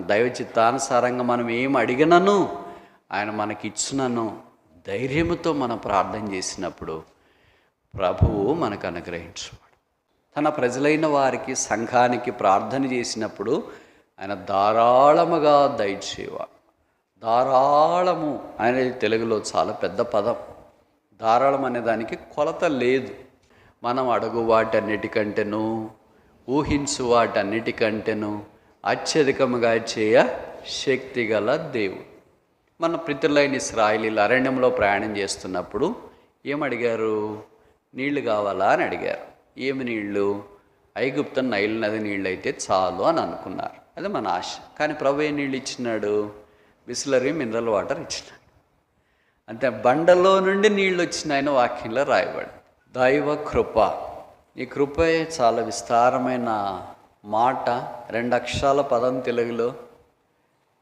దైవ చిత్తానుసారంగా మనం ఏం అడిగినను ఆయన మనకిచ్చునను ధైర్యముతో మనం ప్రార్థన చేసినప్పుడు ప్రభువు మనకు అనుగ్రహించువాడు. తన ప్రజలైన వారికి, సంఘానికి ప్రార్థన చేసినప్పుడు ఆయన ధారాళముగా దయచేవాడు. ధారాళము అనేది తెలుగులో చాలా పెద్ద పదం. ధారాళం అనే దానికి కొలత లేదు. మనం అడుగు వాటన్నిటికంటేను, ఊహించు వాటన్నిటికంటేను అత్యధికముగా చేయ శక్తి గల దేవుడు. మన పితరులైన ఇశ్రాయేలీయులు అరణ్యంలో ప్రయాణం చేస్తున్నప్పుడు ఏమడిగారు? నీళ్లు కావాలా అని అడిగారు. ఏమి నీళ్లు? ఐగుప్తు నైల్ నది నీళ్ళు అయితే చాలు అని అనుకున్నారు. అది మన ఆశ. కానీ ప్రభు ఏ నీళ్ళు ఇచ్చినాడు? బిస్లరీ మినరల్ వాటర్ ఇచ్చినాడు. అంతే, బండలో నుండి నీళ్ళు వచ్చినాయన వాక్యంలో రాయబడి. దైవ కృప. ఈ కృపే చాలా విస్తారమైన మాట, 2 అక్షరాల పదం తెలుగులో,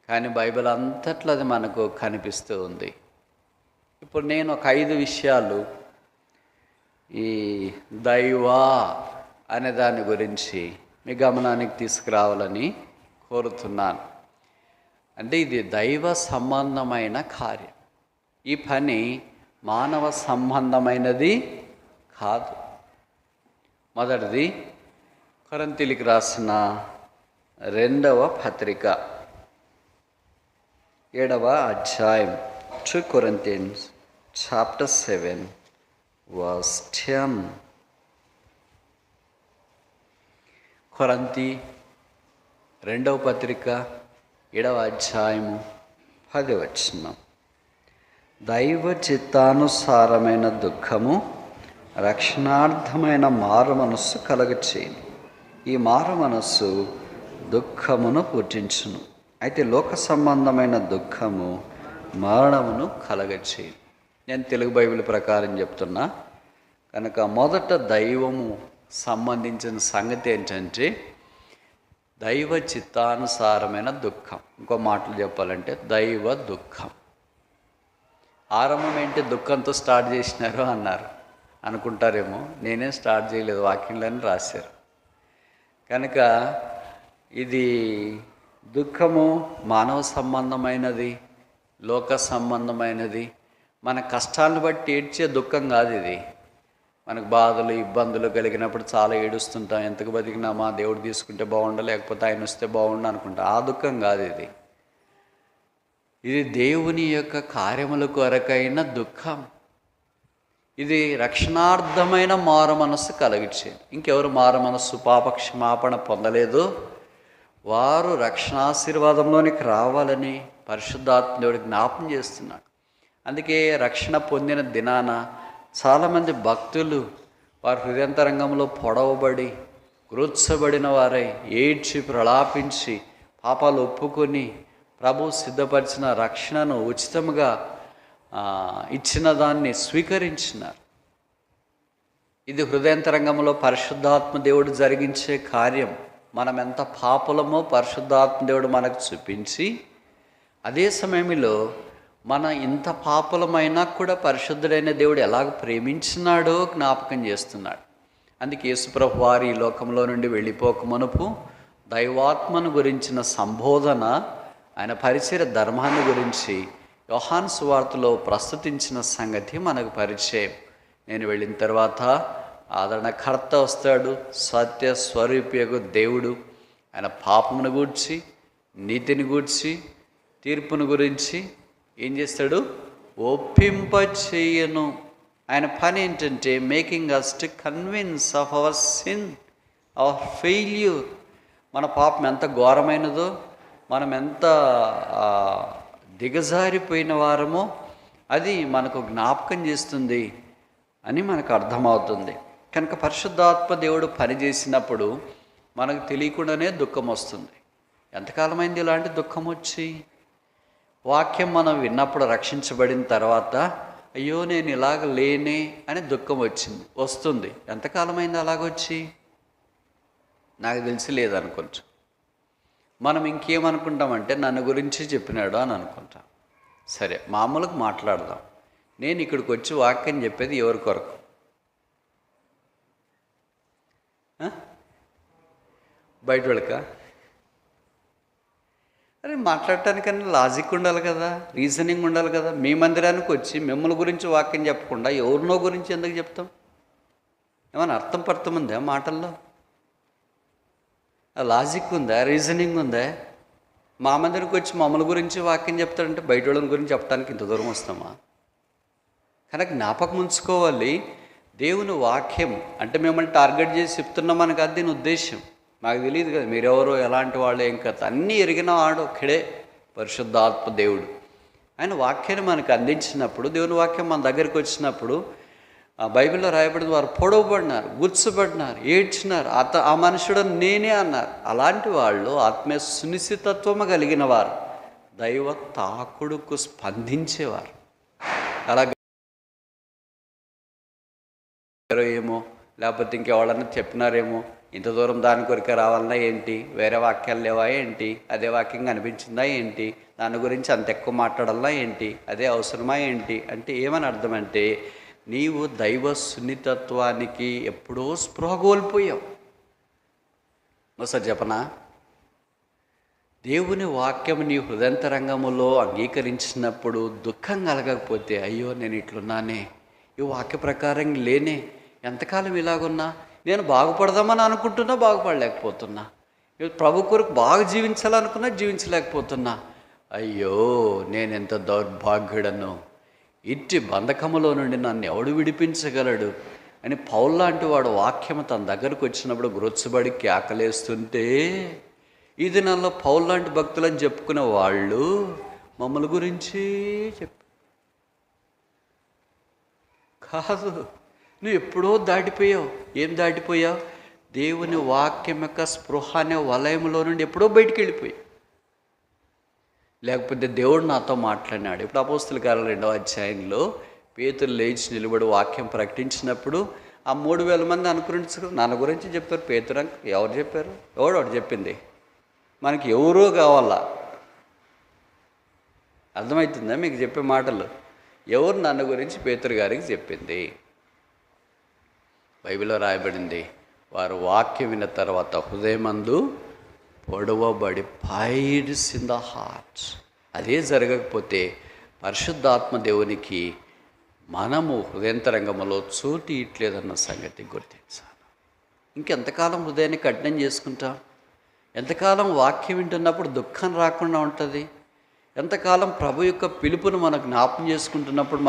కానీ బైబిల్ అంతట్లో అది మనకు కనిపిస్తూ ఉంది. ఇప్పుడు నేను ఒక 5 విషయాలు ఈ దైవ అనే దాని గురించి మీ గమనానికి తీసుకురావాలని కోరుతున్నాను. అంటే ఇది దైవ సంబంధమైన కార్యం. ఈ పని మానవ సంబంధమైనది కాదు. మొదటిది కొరింథీయులకు రాసిన 2వ పత్రిక 7వ అధ్యాయం 2 Corinthians chapter 7 verse 10. కొరింథీ 2వ పత్రిక 7వ అధ్యాయము 10వ వచనం. దైవ చిత్తానుసారమైన దుఃఖము రక్షణార్థమైన మారు మనస్సు కలగచేయును. ఈ మారు మనస్సు దుఃఖమును పుట్టించును. అయితే లోక సంబంధమైన దుఃఖము మరణమును కలగచేయును. నేను తెలుగు బైబిల్ ప్రకారం చెప్తున్నా కనుక మొదట దైవము సంబంధించిన సంగతి ఏంటంటే దైవ చిత్తానుసారమైన దుఃఖం. ఇంకో మాటలు చెప్పాలంటే దైవ దుఃఖం. ఆరంభం ఏంటి? దుఃఖంతో స్టార్ట్ చేసినారు అన్నారు అనుకుంటారేమో. నేనేం స్టార్ట్ చేయలేదు, వాక్యంలోనే రాశారు. కనుక ఇది దుఃఖము మానవ సంబంధమైనది, లోక సంబంధమైనది. మన కష్టాలను బట్టి ఏడ్చే దుఃఖం కాదు ఇది. మనకు బాధలు, ఇబ్బందులు కలిగినప్పుడు చాలా ఏడుస్తుంటాం. ఎంతకు బతికినామా, దేవుడు తీసుకుంటే బాగుండు, లేకపోతే ఆయన వస్తే బాగుండు అనుకుంటాం. ఆ దుఃఖం కాదు ఇది. ఇది దేవుని యొక్క కార్యముల కొరకైన దుఃఖం. ఇది రక్షణార్థమైన మారు మనస్సు కలిగించేది. ఇంకెవరు మారు మనస్సు, పాపక్షమాపణ పొందలేదు వారు రక్షణాశీర్వాదంలోనికి రావాలని పరిశుద్ధాత్మ దేవుడు జ్ఞాపం చేస్తున్నాడు. అందుకే రక్షణ పొందిన దినాన చాలామంది భక్తులు వారి హృదయంతరంగంలో పొడవబడి గురుత్సబడిన వారై ఏడ్చి ప్రలాపించి పాపాలు ఒప్పుకొని ప్రభు సిద్ధపరిచిన రక్షణను ఉచితంగా ఇచ్చిన దాన్ని స్వీకరించినారు. ఇది హృదయంతరంగంలో పరిశుద్ధాత్మ దేవుడు జరిగించే కార్యం. మనం ఎంత పాపులమో పరిశుద్ధాత్మ దేవుడు మనకు చూపించి, అదే సమయంలో మన ఇంత పాపులమైనా కూడా పరిశుద్ధుడైన దేవుడు ఎలాగ ప్రేమించినాడో జ్ఞాపకం చేస్తున్నాడు. అందుకే యేసుప్రభు వారు ఈ లోకంలో నుండి వెళ్ళిపోక మునుపు దైవాత్మను గురించిన సంబోధన, ఆయన పరిచయ ధర్మాన్ని గురించి యోహాను సువార్తలో ప్రస్తుతించిన సంగతి మనకు పరిచయం. నేను వెళ్ళిన తర్వాత ఆదరణకర్త వస్తాడు, సత్య స్వరూపియగు దేవుడు. ఆయన పాపమును గూర్చి, నీతిని గూర్చి, తీర్పును గురించి ఏం చేస్తాడు? ఒప్పింప చేయను. ఆయన పని ఏంటంటే making us to convince of our sin, our failure. మన పాపం ఎంత ఘోరమైనదో, మనం ఎంత దిగజారిపోయిన వారమో అది మనకు జ్ఞాపకం చేస్తుంది అని మనకు అర్థమవుతుంది. కనుక పరిశుద్ధాత్మ దేవుడు పనిచేసినప్పుడు మనకు తెలియకుండానే దుఃఖం వస్తుంది. ఎంతకాలమైంది ఇలాంటి దుఃఖం వచ్చి? వాక్యం మనం విన్నప్పుడు రక్షించబడిన తర్వాత అయ్యో నేను ఇలాగ లేనే అని దుఃఖం వస్తుంది. ఎంతకాలమైంది అలాగొచ్చి? నాకు తెలిసి లేదనుకుంటా. మనం ఇంకేమనుకుంటామంటే నన్ను గురించి చెప్పినాడు అని అనుకుంటాం. సరే, మామూలుగా మాట్లాడదాం. నేను ఇక్కడికి వచ్చి వాక్యం చెప్పేది ఎవరి కొరకు? బయట వాళ్ళకా? అరే మాట్లాడటానికన్నా లాజిక్ ఉండాలి కదా, రీజనింగ్ ఉండాలి కదా. మీ మందిరానికి వచ్చి మిమ్మల్ని గురించి వాక్యం చెప్పకుండా ఎవరినో గురించి ఎందుకు చెప్తాం? ఏమైనా అర్థం పర్థం ఉందా మాటల్లో? లాజిక్ ఉందా, రీజనింగ్ ఉందా? మా మందిరికి వచ్చి మమ్మల్ని గురించి వాక్యం చెప్తాడంటే బయట వాళ్ళని గురించి చెప్పడానికి ఇంత దూరం వస్తామా? కనుక జ్ఞాపకం ఉంచుకోవాలి, దేవుని వాక్యం అంటే మిమ్మల్ని టార్గెట్ చేసి చెప్తున్నామని కాదు దీని ఉద్దేశం. మాకు తెలియదు కదా మీరెవరో, ఎలాంటి వాళ్ళు, ఏం కథ అన్నీ ఎరిగిన వాడు ఒక్కడే పరిశుద్ధాత్మ దేవుడు. ఆయన వాక్యాన్ని మనకు అందించినప్పుడు, దేవుని వాక్యం మన దగ్గరికి వచ్చినప్పుడు బైబిల్లో రాయబడిన వారు పొడవబడినారు, గుర్చబడినారు, ఏడ్చినారు, ఆ మనుషుడు నేనే అన్నారు. అలాంటి వాళ్ళు ఆత్మీయ సునిశ్చితత్వము కలిగిన వారు, దైవ తాకుడుకు స్పందించేవారు. అలాగే ఏమో లేకపోతే ఇంకెవడన్నా చెప్పినారేమో, ఇంత దూరం దాని కొరికే రావాలన్నా ఏంటి, వేరే వాక్యాలు లేవా ఏంటి, అదే వాక్యం కనిపించిందా ఏంటి, దాని గురించి అంత ఎక్కువ మాట్లాడాలా ఏంటి, అదే అవసరమా ఏంటి అంటే ఏమని అర్థం అంటే నీవు దైవ సున్నితత్వానికి ఎప్పుడో స్పృహ కోల్పోయావు. ఒకసారి చెప్పనా, దేవుని వాక్యం నీ హృదయంతరంగములో అంగీకరించినప్పుడు దుఃఖం కలగకపోతే, అయ్యో నేను ఇట్లున్నానే, ఈ వాక్య ప్రకారం లేనే, ఎంతకాలం ఇలాగున్నా, నేను బాగుపడదామని అనుకుంటున్నా బాగుపడలేకపోతున్నా, ప్రభు కొరకు బాగా జీవించాలనుకున్నా జీవించలేకపోతున్నా, అయ్యో నేను ఎంత దౌర్భాగ్యుడను, ఇట్టి బంధకములో నుండి నన్ను ఎవడు విడిపించగలడు అని పౌలు లాంటి వాడు వాక్యము తన దగ్గరకు వచ్చినప్పుడు గురొచ్చబడి కేకలేస్తుంటే, ఈ దినాల్లో పౌలు లాంటి భక్తులని చెప్పుకునే వాళ్ళు మమ్మల్ని గురించి కాదు. నువ్వు ఎప్పుడో దాటిపోయావు. ఏం దాటిపోయావు? దేవుని వాక్యం యొక్క స్పృహ అనే వలయంలో నుండి ఎప్పుడో బయటికి వెళ్ళిపోయావు. లేకపోతే దేవుడు నాతో మాట్లాడినాడు. ఇప్పుడు అపోస్తుల కార్యాలు 2వ అధ్యాయంలో పేతురు లేచి నిలబడి వాక్యం ప్రకటించినప్పుడు ఆ 3000 మంది అనుకరించు నన్ను గురించి చెప్పారు. పేతురు ఎవరు చెప్పారు? ఎవడు చెప్పింది? మనకి ఎవరో కావాలా? అర్థమవుతుందా మీకు చెప్పే మాటలు? ఎవరు నన్ను గురించి పేతురు గారికి చెప్పింది? బైబిల్లో రాయబడింది, వారు వాక్యం విన్న తర్వాత హృదయమందు పొడవబడి ఫైర్స్ ఇన్ ద హార్ట్. అదే జరగకపోతే పరిశుద్ధాత్మ దేవునికి మనము హృదయంతరంగంలో చోటు ఇట్లేదన్న సంగతి గుర్తించాలి. ఇంకెంతకాలం హృదయాన్ని కఠినం చేసుకుంటాం? ఎంతకాలం వాక్యం వింటున్నప్పుడు దుఃఖం రాకుండా ఉంటుంది? ఎంతకాలం ప్రభు యొక్క పిలుపును మనం జ్ఞాపం చేసుకుంటున్నప్పుడు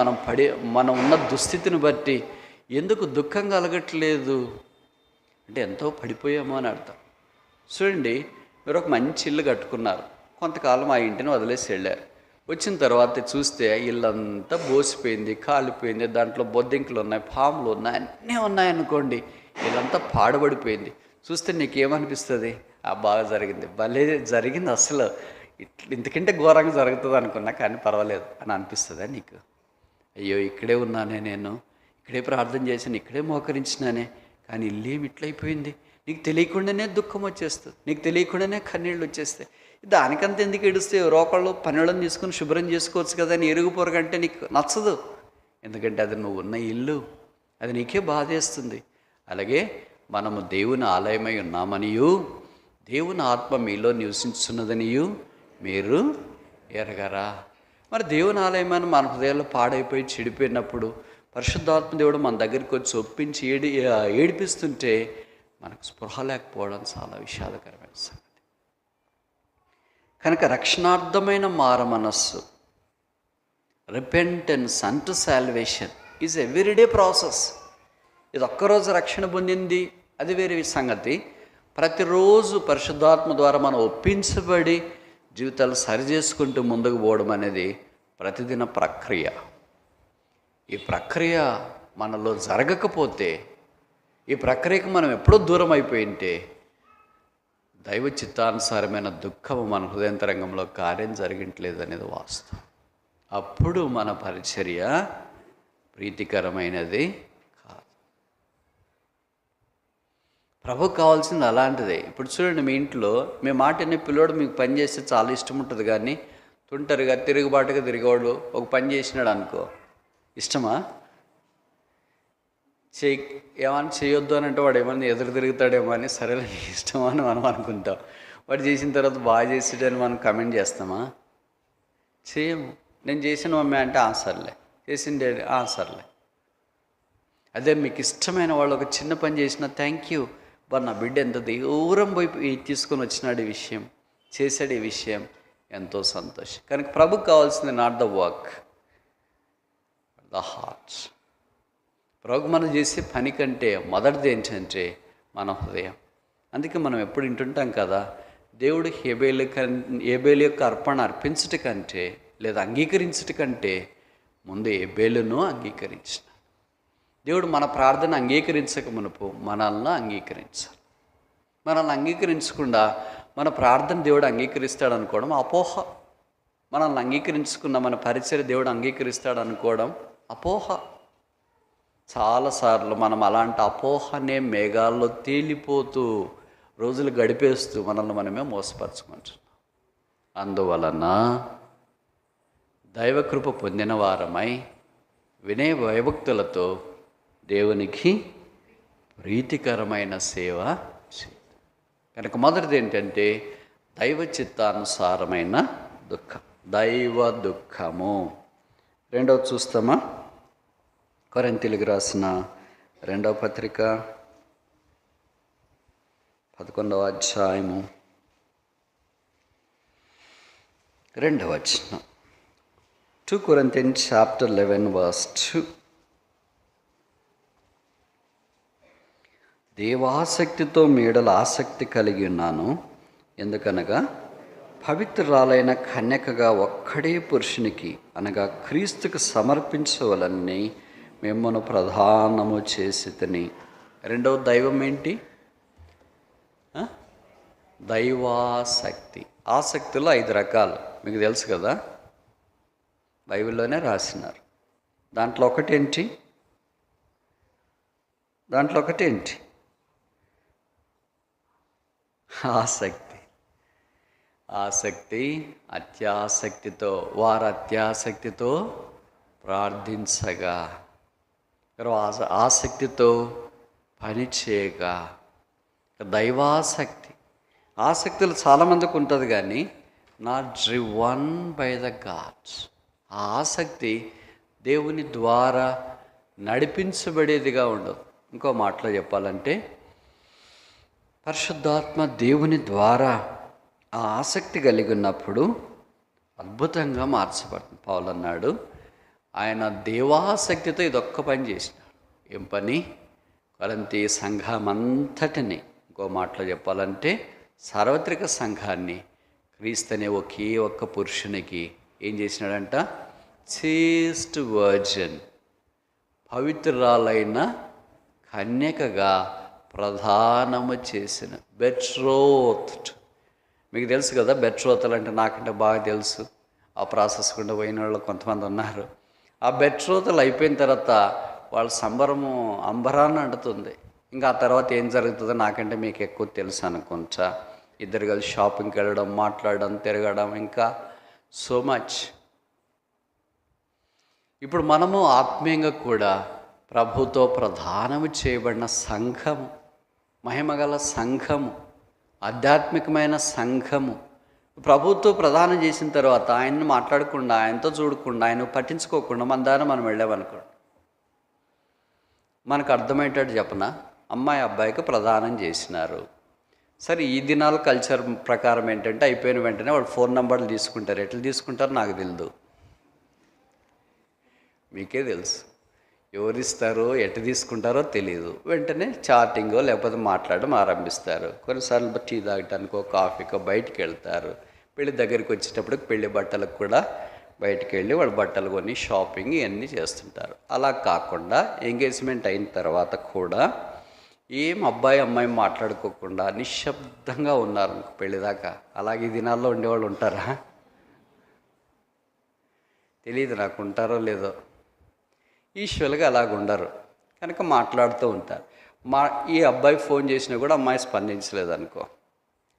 మనం ఉన్న దుస్థితిని బట్టి ఎందుకు దుఃఖం కలగట్లేదు అంటే ఎంతో పడిపోయామో అని అర్థం. చూడండి, మీరు ఒక మంచి ఇల్లు కట్టుకున్నారు, కొంతకాలం ఆ ఇంటిని వదిలేసి వెళ్ళారు. వచ్చిన తర్వాత చూస్తే ఇల్లంతా బోసిపోయింది, కాలిపోయింది, దాంట్లో బొద్దింకలు ఉన్నాయి, పాములు ఉన్నాయి, అన్నీ ఉన్నాయనుకోండి, ఇల్లంతా పాడబడిపోయింది. చూస్తే నీకేమనిపిస్తుంది? బాగా జరిగింది, భలే జరిగింది, అసలు ఇంతకంటే ఘోరంగా జరుగుతుంది అనుకున్నా కానీ పర్వాలేదు అని అనిపిస్తుందా నీకు? అయ్యో ఇక్కడే ఉన్నానే, నేను ఇక్కడే ప్రార్థన చేశాను, ఇక్కడే మోకరించినానే, కానీ ఇల్లేమి ఇట్లయిపోయింది. నీకు తెలియకుండానే దుఃఖం వచ్చేస్తుంది, నీకు తెలియకుండానే కన్నీళ్ళు వచ్చేస్తాయి. దానికంత ఎందుకు ఏడుస్తే రోకళ్ళు పనులను తీసుకుని శుభ్రం చేసుకోవచ్చు కదా అని ఎరుగుపోరగంటే నీకు నచ్చదు. ఎందుకంటే అది నువ్వు ఉన్న ఇల్లు, అది నీకే బాధేస్తుంది. అలాగే మనము దేవుని ఆలయమై ఉన్నామనియు దేవుని ఆత్మ మీలో నివసించున్నదనియు మీరు ఎరగరా? మరి దేవుని ఆలయమని మన హృదయాల్లో పాడైపోయి చెడిపోయినప్పుడు పరిశుద్ధాత్మ దేవుడు మన దగ్గరికి వచ్చి ఒప్పించి ఏడిపిస్తుంటే మనకు స్పృహ లేకపోవడం చాలా విషాదకరమైన సంగతి. కనుక రక్షణార్థమైన మార మనస్సు, repentance unto salvation is everyday process. ఇది ఒక్కరోజు రక్షణ పొందింది అది వేరే సంగతి. ప్రతిరోజు పరిశుద్ధాత్మ ద్వారా మనం ఒప్పించబడి జీవితాలు సరిచేసుకుంటూ ముందుకు పోవడం అనేది ప్రతిదిన ప్రక్రియ. ఈ ప్రక్రియ మనలో జరగకపోతే, ఈ ప్రక్రియకు మనం ఎప్పుడో దూరం అయిపోయింటే దైవ చిత్తానుసారమైన దుఃఖము మన హృదయంతరంగంలో కార్యం జరిగట్లేదు అనేది వాస్తవం. అప్పుడు మన పరిచర్య ప్రీతికరమైనది కాదు. ప్రభుకు కావాల్సింది అలాంటిదే. ఇప్పుడు చూడండి, మీ ఇంట్లో మీ మాటని పిల్లోడు మీకు పని చేస్తే చాలా ఇష్టం ఉంటుంది, కానీ తుంటరిగా తిరుగుబాటుగా తిరిగేవాడు ఒక పని చేసినాడు అనుకో, ఇష్టమా? ఏమని చేయొద్దు అని అంటే వాడు ఏమన్నా ఎదురు తిరుగుతాడేమో అని, సరేలే ఇష్టమా అని మనం అనుకుంటాం. వాడు చేసిన తర్వాత బాగా చేసాడని మనం కమెంట్ చేస్తామా? చేయము. నేను చేసిన మమ్మీ అంటే సర్లే, చేసిండే సర్లే. అదే మీకు ఇష్టమైన వాళ్ళు ఒక చిన్న పని చేసినా థ్యాంక్ యూ, నా బిడ్డ ఎంత దూరం పోయి తీసుకొని వచ్చినాడు, ఈ విషయం చేశాడు, ఈ విషయం ఎంతో సంతోషం. కనుక ప్రభుకు కావాల్సింది not the work, the hearts. ప్రభు మనం చేసే పని కంటే మొదటిది ఏంటంటే మన హృదయం. అందుకే మనం ఎప్పుడు వింటుంటాం కదా, దేవుడు హేబేలు యొక్క అర్పణ అర్పించట కంటే లేదా అంగీకరించట కంటే ముందు హేబేలును అంగీకరించిన. దేవుడు మన ప్రార్థన అంగీకరించక మునుపు మనల్ని అంగీకరించాలి. మనల్ని అంగీకరించకుండా మన ప్రార్థన దేవుడు అంగీకరిస్తాడు అనుకోవడం అపోహ. మనల్ని అంగీకరించుకున్న మన పరిచర్య దేవుడు అంగీకరిస్తాడు అనుకోవడం అపోహ. చాలాసార్లు మనం అలాంటి అపోహనే మేఘాల్లో తేలిపోతూ రోజులు గడిపేస్తూ మనల్ని మనమే మోసపరుచుకుంటున్నాం. అందువలన దైవకృప పొందిన వారమై వినయ భయభక్తులతో దేవునికి ప్రీతికరమైన సేవ చేయాలి. కనుక మొదటిది ఏంటంటే దైవ చిత్తానుసారమైన దుఃఖం, దైవ దుఃఖము. రెండవది చూస్తామా? కొరింథీయులకు రాసిన 2వ పత్రిక 11వ అధ్యాయము 2వ వచనం. 2 Corinthians chapter 11 verse 2. దేవాసక్తితో మీడల ఆసక్తి కలిగి ఉన్నాను, ఎందుకనగా పవిత్రురాలైన కన్యకగా ఒక్కడే పురుషునికి అనగా క్రీస్తుకు సమర్పించవలని మిమ్మను ప్రధానము చేసి తిని. రెండవ దైవం ఏంటి? దైవాసక్తి. ఆసక్తిలో 5 రకాలు మీకు తెలుసు కదా, బైబిల్లోనే రాసినారు. దాంట్లో ఒకటేంటి? ఆసక్తి. అత్యాసక్తితో, వారు అత్యాసక్తితో ప్రార్థించగా, ఆసక్తితో పని చేయగా. దైవాసక్తి. ఆసక్తులు చాలామందికి ఉంటుంది కానీ not driven by the gods. ఆ ఆసక్తి దేవుని ద్వారా నడిపించబడేదిగా ఉండదు. ఇంకో మాటలో చెప్పాలంటే పరిశుద్ధాత్మ దేవుని ద్వారా ఆ ఆసక్తి కలిగి ఉన్నప్పుడు అద్భుతంగా మార్చబడుతుంది. పౌలు అన్నాడు, ఆయన దేవాసక్తితో ఇదొక్క పని చేసినాడు. ఏం పని? కొరింథీ సంఘమంతటిని, ఇంకో మాటలో చెప్పాలంటే సార్వత్రిక సంఘాన్ని క్రీస్తు అనే ఒకే ఒక్క పురుషునికి ఏం చేసినాడంట? చేస్ట్ వర్జిన్, పవిత్రురాలైన కన్యకగా ప్రధానము చేసిన. బెట్రోత్డ్. మీకు తెలుసు కదా బెట్రోతలు అంటే, నాకంటే బాగా తెలుసు. ఆ ప్రాసెస్ గుండా పోయిన వాళ్ళు కొంతమంది ఉన్నారు. ఆ బెట్రోతలు అయిపోయిన తర్వాత వాళ్ళ సంబరము అంబరాన్ని అంటుతుంది. ఇంకా ఆ తర్వాత ఏం జరుగుతుందో నాకంటే మీకు ఎక్కువ తెలుసు అనుకుంటా. ఇద్దరు కలిసి షాపింగ్కి వెళ్ళడం, మాట్లాడడం, తిరగడం, ఇంకా సో మచ్. ఇప్పుడు మనము ఆత్మీయంగా కూడా ప్రభుతో ప్రధానము చేయబడిన సంఘము, మహిమగల సంఘము, ఆధ్యాత్మికమైన సంఘము. ప్రభుతో ప్రదానం చేసిన తర్వాత ఆయన్ని మాట్లాడకుండా, ఆయనతో చూడకుండా, ఆయన పట్టించుకోకుండా మన దారి మనం వెళ్ళామనుకోండి, మనకు అర్థమయ్యేటట్టు చెప్పనా? అమ్మాయి అబ్బాయికి ప్రదానం చేసినారు. సరే, ఈ దినాల కల్చర్ ప్రకారం ఏంటంటే అయిపోయిన వెంటనే వాళ్ళు ఫోన్ నెంబర్లు తీసుకుంటారు. ఎట్లా తీసుకుంటారో నాకు తెలియదు, మీకే తెలుసు. ఎవరిస్తారో ఎట్లా తీసుకుంటారో తెలియదు. వెంటనే చాటింగో లేకపోతే మాట్లాడడం ఆరంభిస్తారు. కొన్నిసార్లు టీ తాగటానికో కాఫీకో బయటికి వెళ్తారు. పెళ్లి దగ్గరికి వచ్చేటప్పటికి పెళ్లి బట్టలకు కూడా బయటికి వెళ్ళి వాళ్ళు బట్టలు కొని షాపింగ్ ఇవన్నీ చేస్తుంటారు. అలా కాకుండా ఎంగేజ్మెంట్ అయిన తర్వాత కూడా ఏం అబ్బాయి అమ్మాయి మాట్లాడుకోకుండా నిశ్శబ్దంగా ఉన్నారు పెళ్ళిదాకా. అలాగే ఈ దినాల్లో ఉండేవాళ్ళు ఉంటారా? తెలియదు నాకు, ఉంటారో లేదో. ఈశ్వరులుగా అలాగ ఉండరు కనుక మాట్లాడుతూ ఉంటారు. ఈ అబ్బాయి ఫోన్ చేసినా కూడా అమ్మాయి స్పందించలేదు అనుకో,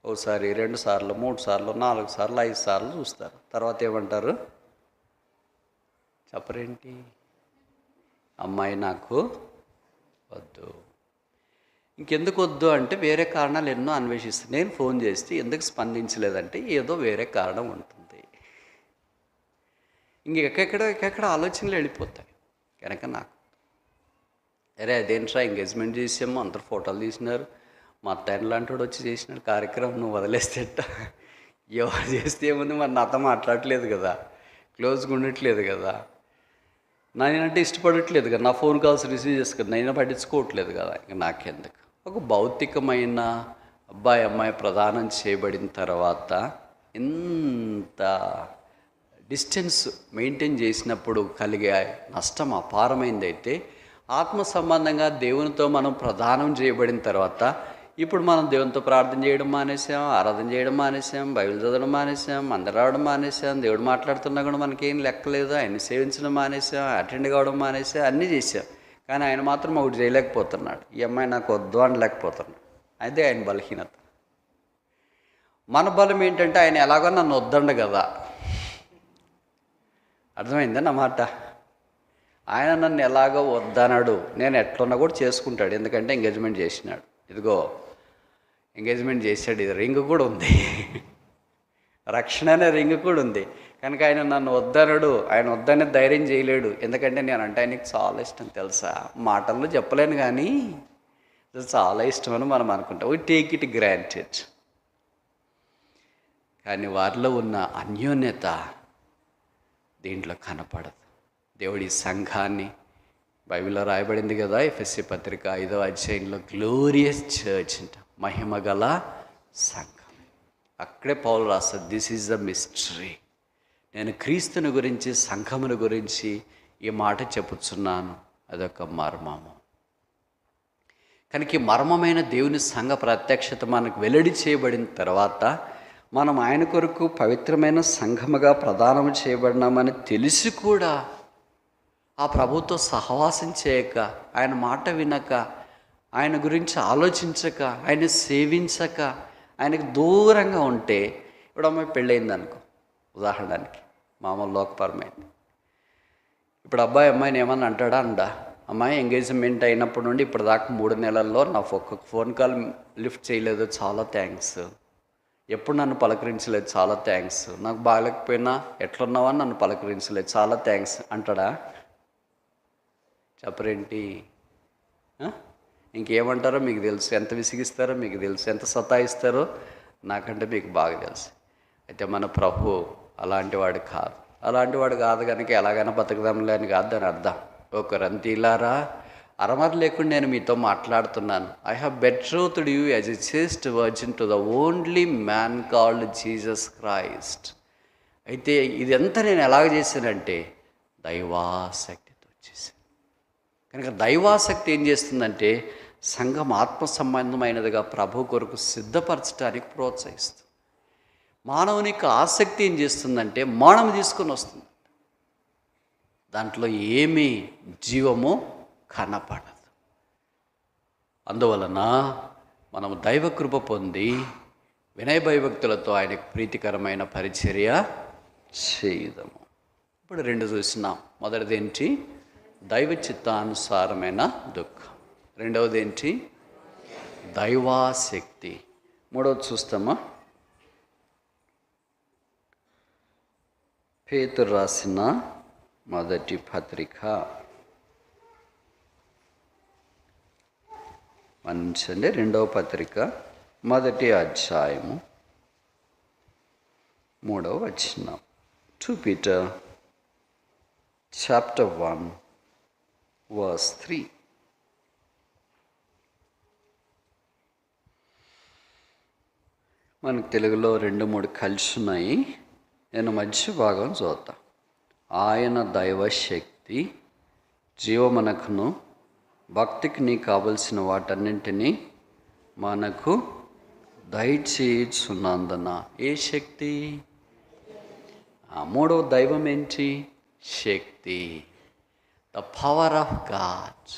ఓసారి 2 సార్లు 3 సార్లు 4 సార్లు 5 సార్లు చూస్తారు. తర్వాత ఏమంటారు? చెప్పరేంటి? అమ్మాయి నాకు వద్దు. ఇంకెందుకు వద్దు అంటే వేరే కారణాలు ఎన్నో అన్వేషిస్తాను. నేను ఫోన్ చేస్తే ఎందుకు స్పందించలేదంటే ఏదో వేరే కారణం ఉంటుంది. ఎక్కడెక్కడ ఆలోచనలు వెళ్ళిపోతాయి. కనుక నాకు అరే అదేంట్రా ఎంగేజ్మెంట్ చేసాము, అందరు ఫోటోలు తీసినారు, మా అత్తయ్య లాంటి వాడు వచ్చి చేసినాడు కార్యక్రమం, నువ్వు వదిలేస్తేట ఎవరు చేస్తే ఏముంది, మరి నాతో మాట్లాడట్లేదు కదా, క్లోజ్గా ఉండట్లేదు కదా, నేనంటే ఇష్టపడట్లేదు కదా, నా ఫోన్ కాల్స్ రిసీవ్ చేసుకో నేను పట్టించుకోవట్లేదు కదా, ఇంక నాకెందుకు. ఒక భౌతికమైన అబ్బాయి అమ్మాయి ప్రదానం చేయబడిన తర్వాత ఇంత డిస్టెన్స్ మెయింటైన్ చేసినప్పుడు కలిగే నష్టం అపారమైందైతే, ఆత్మ సంబంధంగా దేవునితో మనం ప్రదానం చేయబడిన తర్వాత ఇప్పుడు మనం దేవునితో ప్రార్థన చేయడం మానేసాం, ఆరాధన చేయడం మానేసాం, బైబిల్ చదవడం మానేసాం, అందరు రావడం మానేసాం, దేవుడు మాట్లాడుతున్నా కూడా మనకేం లెక్కలేదు, ఆయన్ని సేవించడం మానేసాం, అటెండ్ కావడం మానేసాం, అన్నీ చేసాం. కానీ ఆయన మాత్రం ఒకటి చేయలేకపోతున్నాడు, ఈ అమ్మాయి నాకు వద్దు అని లేకపోతున్నాడు. అదే ఆయన బలహీనత. మన బలం ఏంటంటే ఆయన ఎలాగో నన్ను వద్దండు కదా. అర్థమైందా నా మాట? ఆయన నన్ను ఎలాగో వద్దన్నాడు, నేను ఎట్లున్నా కూడా చేసుకుంటాడు, ఎందుకంటే ఎంగేజ్మెంట్ చేసినాడు. ఇదిగో ఎంగేజ్మెంట్ చేశాడు, ఇది రింగ్ కూడా ఉంది, రక్షణ అనే రింగ్ కూడా ఉంది. కనుక ఆయన నన్ను వద్దనడు, ఆయన వద్దనే ధైర్యం చేయలేడు, ఎందుకంటే నేనంటే ఆయనకి చాలా ఇష్టం తెలుసా. మాటల్లో చెప్పలేను కానీ చాలా ఇష్టం అని మనం అనుకుంటాం. We take it granted. కానీ వారిలో ఉన్న అన్యోన్యత దీంట్లో కనపడదు. దేవుడి సంఘాన్ని బైబిల్లో రాయబడింది కదా, ఎఫెసీ పత్రిక 5వ అధ్యాయంలో గ్లోరియస్ చర్చ్ అంట, మహిమ గల సంఘం. అక్కడే పౌలు రాస్తాడు, దిస్ ఈజ్ ద మిస్టరీ. నేను క్రీస్తుని గురించి, సంఘముని గురించి ఈ మాట చెప్పుచున్నాను, అదొక మర్మము. కనుక ఈ మర్మమైన దేవుని సంఘ ప్రత్యక్షత మనకు వెల్లడి చేయబడిన తర్వాత మనం ఆయన కొరకు పవిత్రమైన సంఘముగా ప్రదానం చేయబడినామని తెలిసి కూడా ఆ ప్రభుతో సహవాసం చేయక, ఆయన మాట వినక, ఆయన గురించి ఆలోచించక, ఆయన సేవించక, ఆయనకు దూరంగా ఉంటే, ఇప్పుడు అమ్మాయి పెళ్ళయింది అనుకో, ఉదాహరణకి మామూలు లోకపరమైంది. ఇప్పుడు అబ్బాయి అమ్మాయిని ఏమన్నా అంటాడా? అండా, అమ్మాయి ఎంగేజ్మెంట్ అయినప్పటి నుండి ఇప్పుడు దాకా 3 నెలల్లో నా ఒక్క ఫోన్ కాల్ లిఫ్ట్ చేయలేదు, చాలా థ్యాంక్స్. ఎప్పుడు నన్ను పలకరించలేదు, చాలా థ్యాంక్స్. నాకు బాగాలేకపోయినా ఎట్లున్నావని నన్ను పలకరించలేదు, చాలా థ్యాంక్స్ అంటాడా? చెప్పరేంటి? ఇంకేమంటారో మీకు తెలుసు, ఎంత విసిగిస్తారో మీకు తెలుసు, ఎంత సతాయిస్తారో నాకంటే మీకు బాగా తెలుసు. అయితే మన ప్రభు అలాంటి వాడు కాదు. అలాంటి వాడు కాదు కనుక ఎలాగైనా బతకదాంలే అని కాదు దాని అర్థం. ఓ కొరింథీయులారా, అరమర లేకుండా నేను మీతో మాట్లాడుతున్నాను. I have betrothed you as a chaste virgin to the only man called Jesus Christ. అయితే ఇదంతా నేను ఎలాగ చేశానంటే దైవాసక్తితో చేశాను. కనుక దైవాసక్తి ఏం చేస్తుందంటే సంఘం ఆత్మ సంబంధమైనదిగా ప్రభు కొరకు సిద్ధపరచడానికి ప్రోత్సహిస్తుంది. మానవునికి ఆసక్తి ఏం చేస్తుందంటే మరణం తీసుకొని వస్తుంది, దాంట్లో ఏమీ జీవము కనపడదు. అందువలన మనము దైవకృప పొంది వినయ భయభక్తులతో ఆయనకు ప్రీతికరమైన పరిచర్య చేయుదము. ఇప్పుడు 2 చూసినాం. మొదటిది ఏంటి? దైవ చిత్తానుసారమైన దుఃఖం. రెండవది ఏంటి? దైవాసక్తి. మూడవది చూస్తామా? పేతురు రాసిన మొదటి పత్రిక, మంచండి 2వ పత్రిక 1వ అధ్యాయము 3వ వచనం. 2 Peter chapter 1 verse 3. మనకు తెలుగులో 2-3 కలిసి ఉన్నాయి. నేను మధ్య భాగం చూద్దాం. ఆయన దైవశక్తి జీవమునకును భక్తికి నీ కావలసిన వాటన్నింటినీ మనకు దయచేయుచున్నందున. ఏ శక్తి? మూడవ దైవం ఏంటి? శక్తి, ద పవర్ ఆఫ్ గాడ్.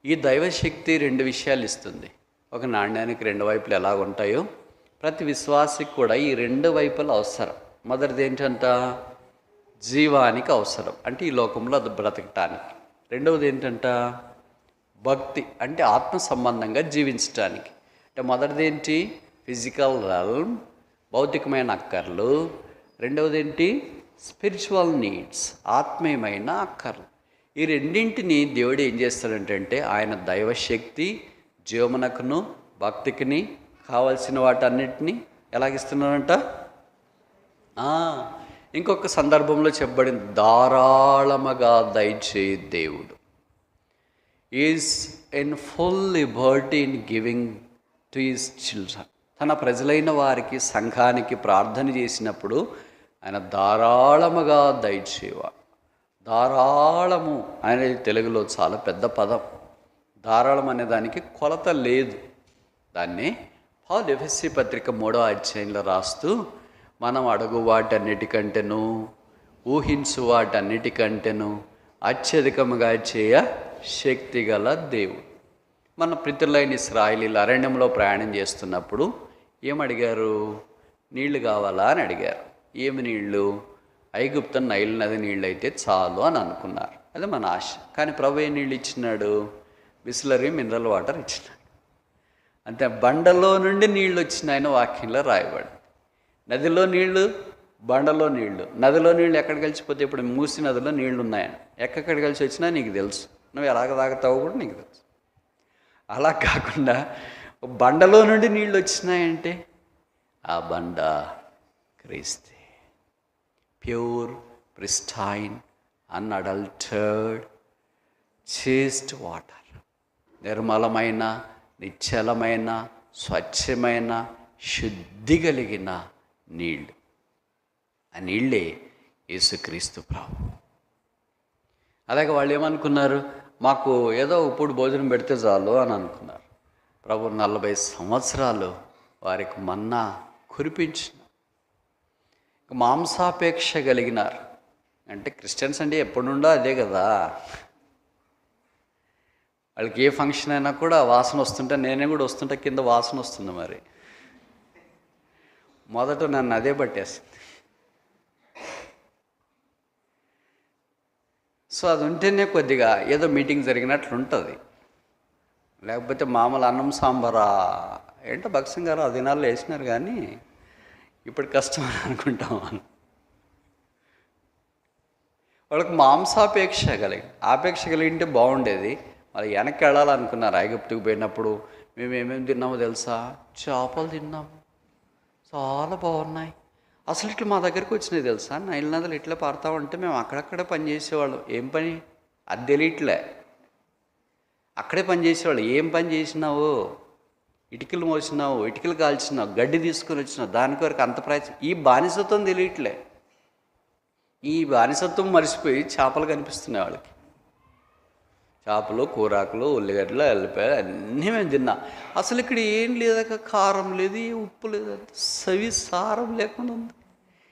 ఈ దైవశక్తి 2 విషయాలు ఇస్తుంది. ఒక నాణ్యానికి 2 వైపులు ఎలా ఉంటాయో ప్రతి విశ్వాసికి కూడా ఈ 2 వైపులు అవసరం. మొదటిది ఏంటంట? జీవానికి అవసరం, అంటే ఈ లోకంలో అది బ్రతకటానికి. రెండవది ఏంటంట? భక్తి అంటే ఆత్మ సంబంధంగా జీవించడానికి. అంటే మొదటిది ఏంటి? ఫిజికల్ రెల్మ్, భౌతికమైన అక్కర్లు. రెండవది ఏంటి? స్పిరిచువల్ నీడ్స్, ఆత్మీయమైన అక్కర్లు. ఈ రెండింటిని దేవుడు ఏం చేస్తాడంటే ఆయన దైవశక్తి, జీవమునకును భక్తికిని కావలసిన వాటన్నిటినీ ఎలాగిస్తున్నాడంట? ఇంకొక సందర్భంలో చెప్పబడింది, ధారాళముగా దయచేయి దేవుడు. Is in full Liberty in giving to his children. తన ప్రజలైన వారికి, సంఘానికి ప్రార్థన చేసినప్పుడు ఆయన ధారాళముగా దయచేవాడు. ధారాళము అనేది తెలుగులో చాలా పెద్ద పదం. ధారాళం అనే దానికి కొలత లేదు. దాన్ని పౌలు ఎఫెసీ పత్రిక 3వ అధ్యాయంలో రాస్తూ, మనం అడుగు వాటన్నిటికంటేను, ఊహించు వాటన్నిటికంటేను అత్యధికముగా చేయ శక్తి గల దేవుడు. మన పితరులైన ఇశ్రాయేలీయులు అరణ్యంలో ప్రయాణం చేస్తున్నప్పుడు ఏమడిగారు? నీళ్లు కావాలా అని అడిగారు. ఏమి నీళ్లు? ఐగుప్తు నైల్ నది నీళ్ళు అయితే చాలు అని అనుకున్నారు. అది మన ఆశ. కానీ ప్రభు ఏ నీళ్ళు ఇచ్చినాడు? బిస్లరీ మినరల్ వాటర్ ఇచ్చినాడు. అంటే బండలో నుండి నీళ్ళు వచ్చినాయని వాక్యంలో రాయబడి. నదిలో నీళ్లు, బండలో నీళ్లు. నదిలో నీళ్ళు ఎక్కడ కలిసిపోతే, ఇప్పుడు మూసి నదిలో నీళ్లు ఉన్నాయని ఎక్కడికి కలిసి వచ్చినా నీకు తెలుసు. నువ్వు ఎలాగ తాగుతావో కూడా నీకు తెలుసు. అలా కాకుండా బండలో నుండి నీళ్ళు వచ్చినాయంటే ఆ బండ క్రీస్తే. Pure, pristine, unadulterated, chaste water. నిర్మలమైన, నిశ్చలమైన, స్వచ్ఛమైన, శుద్ధి కలిగిన నీళ్ళు. ఆ నీళ్ళే యేసుక్రీస్తు ప్రభు. అలాగే వాళ్ళు ఏమనుకున్నారు? మాకు ఏదో ఇప్పుడు భోజనం పెడితే చాలు అని అనుకున్నారు. ప్రభు 40 సంవత్సరాలు వారికి మన్నా కురిపించిన. మాంసాపేక్ష కలిగినారు. అంటే క్రిస్టియన్స్ అంటే ఎప్పటి నుండో అదే కదా. వాళ్ళకి ఏ ఫంక్షన్ అయినా కూడా వాసన వస్తుంటే, నేనే కూడా వస్తుంటే కింద వాసన వస్తుంది. మరి మొదట నన్ను అదే పట్టేస్తుంది. సో అది ఉంటేనే కొద్దిగా ఏదో మీటింగ్ జరిగినట్లు ఉంటుంది. లేకపోతే మామూలు అన్నం సాంబారా ఏంటో భక్సింగ్ గారు ఆ దినాల్లో వేసినారు, కానీ ఇప్పుడు కష్టం అని అనుకుంటాం. వాళ్ళకి మాంసాపేక్ష ఆపేక్ష కలిగింటే బాగుండేది. మరి వెనక్కి వెళ్ళాలనుకున్నారు. ఐగుప్తుకు పోయినప్పుడు మేము ఏమేమి తిన్నామో తెలుసా? చేపలు తిన్నాము, చాలా బాగున్నాయి. అసలు ఇట్లా మా దగ్గరికి వచ్చినాయి తెలుసా? నైల్ నదులు ఇట్లా పారుతా ఉంటే మేము అక్కడక్కడే పని చేసేవాళ్ళం. ఏం పని? అది తెలియట్లే. అక్కడే పని చేసేవాళ్ళు. ఏం పని చేసినావు? ఇటుకలు మోసినావు, ఇటుకలు కాల్చినావు, గడ్డి తీసుకొని వచ్చినావు, దాని కొరకు అంత ప్రయత్నం. ఈ బానిసత్వం తెలియట్లే. ఈ బానిసత్వం మర్చిపోయి చేపలు కనిపిస్తున్నాయి వాళ్ళకి. చేపలు, కూరాకులు, ఉల్లిగడ్డలు, ఎల్లిపాయలు అన్నీ మేము తిన్నాం. అసలు ఇక్కడ ఏం లేదక, కారం లేదు, ఉప్పు లేదు, సవి సారం లేకుండా ఉంది.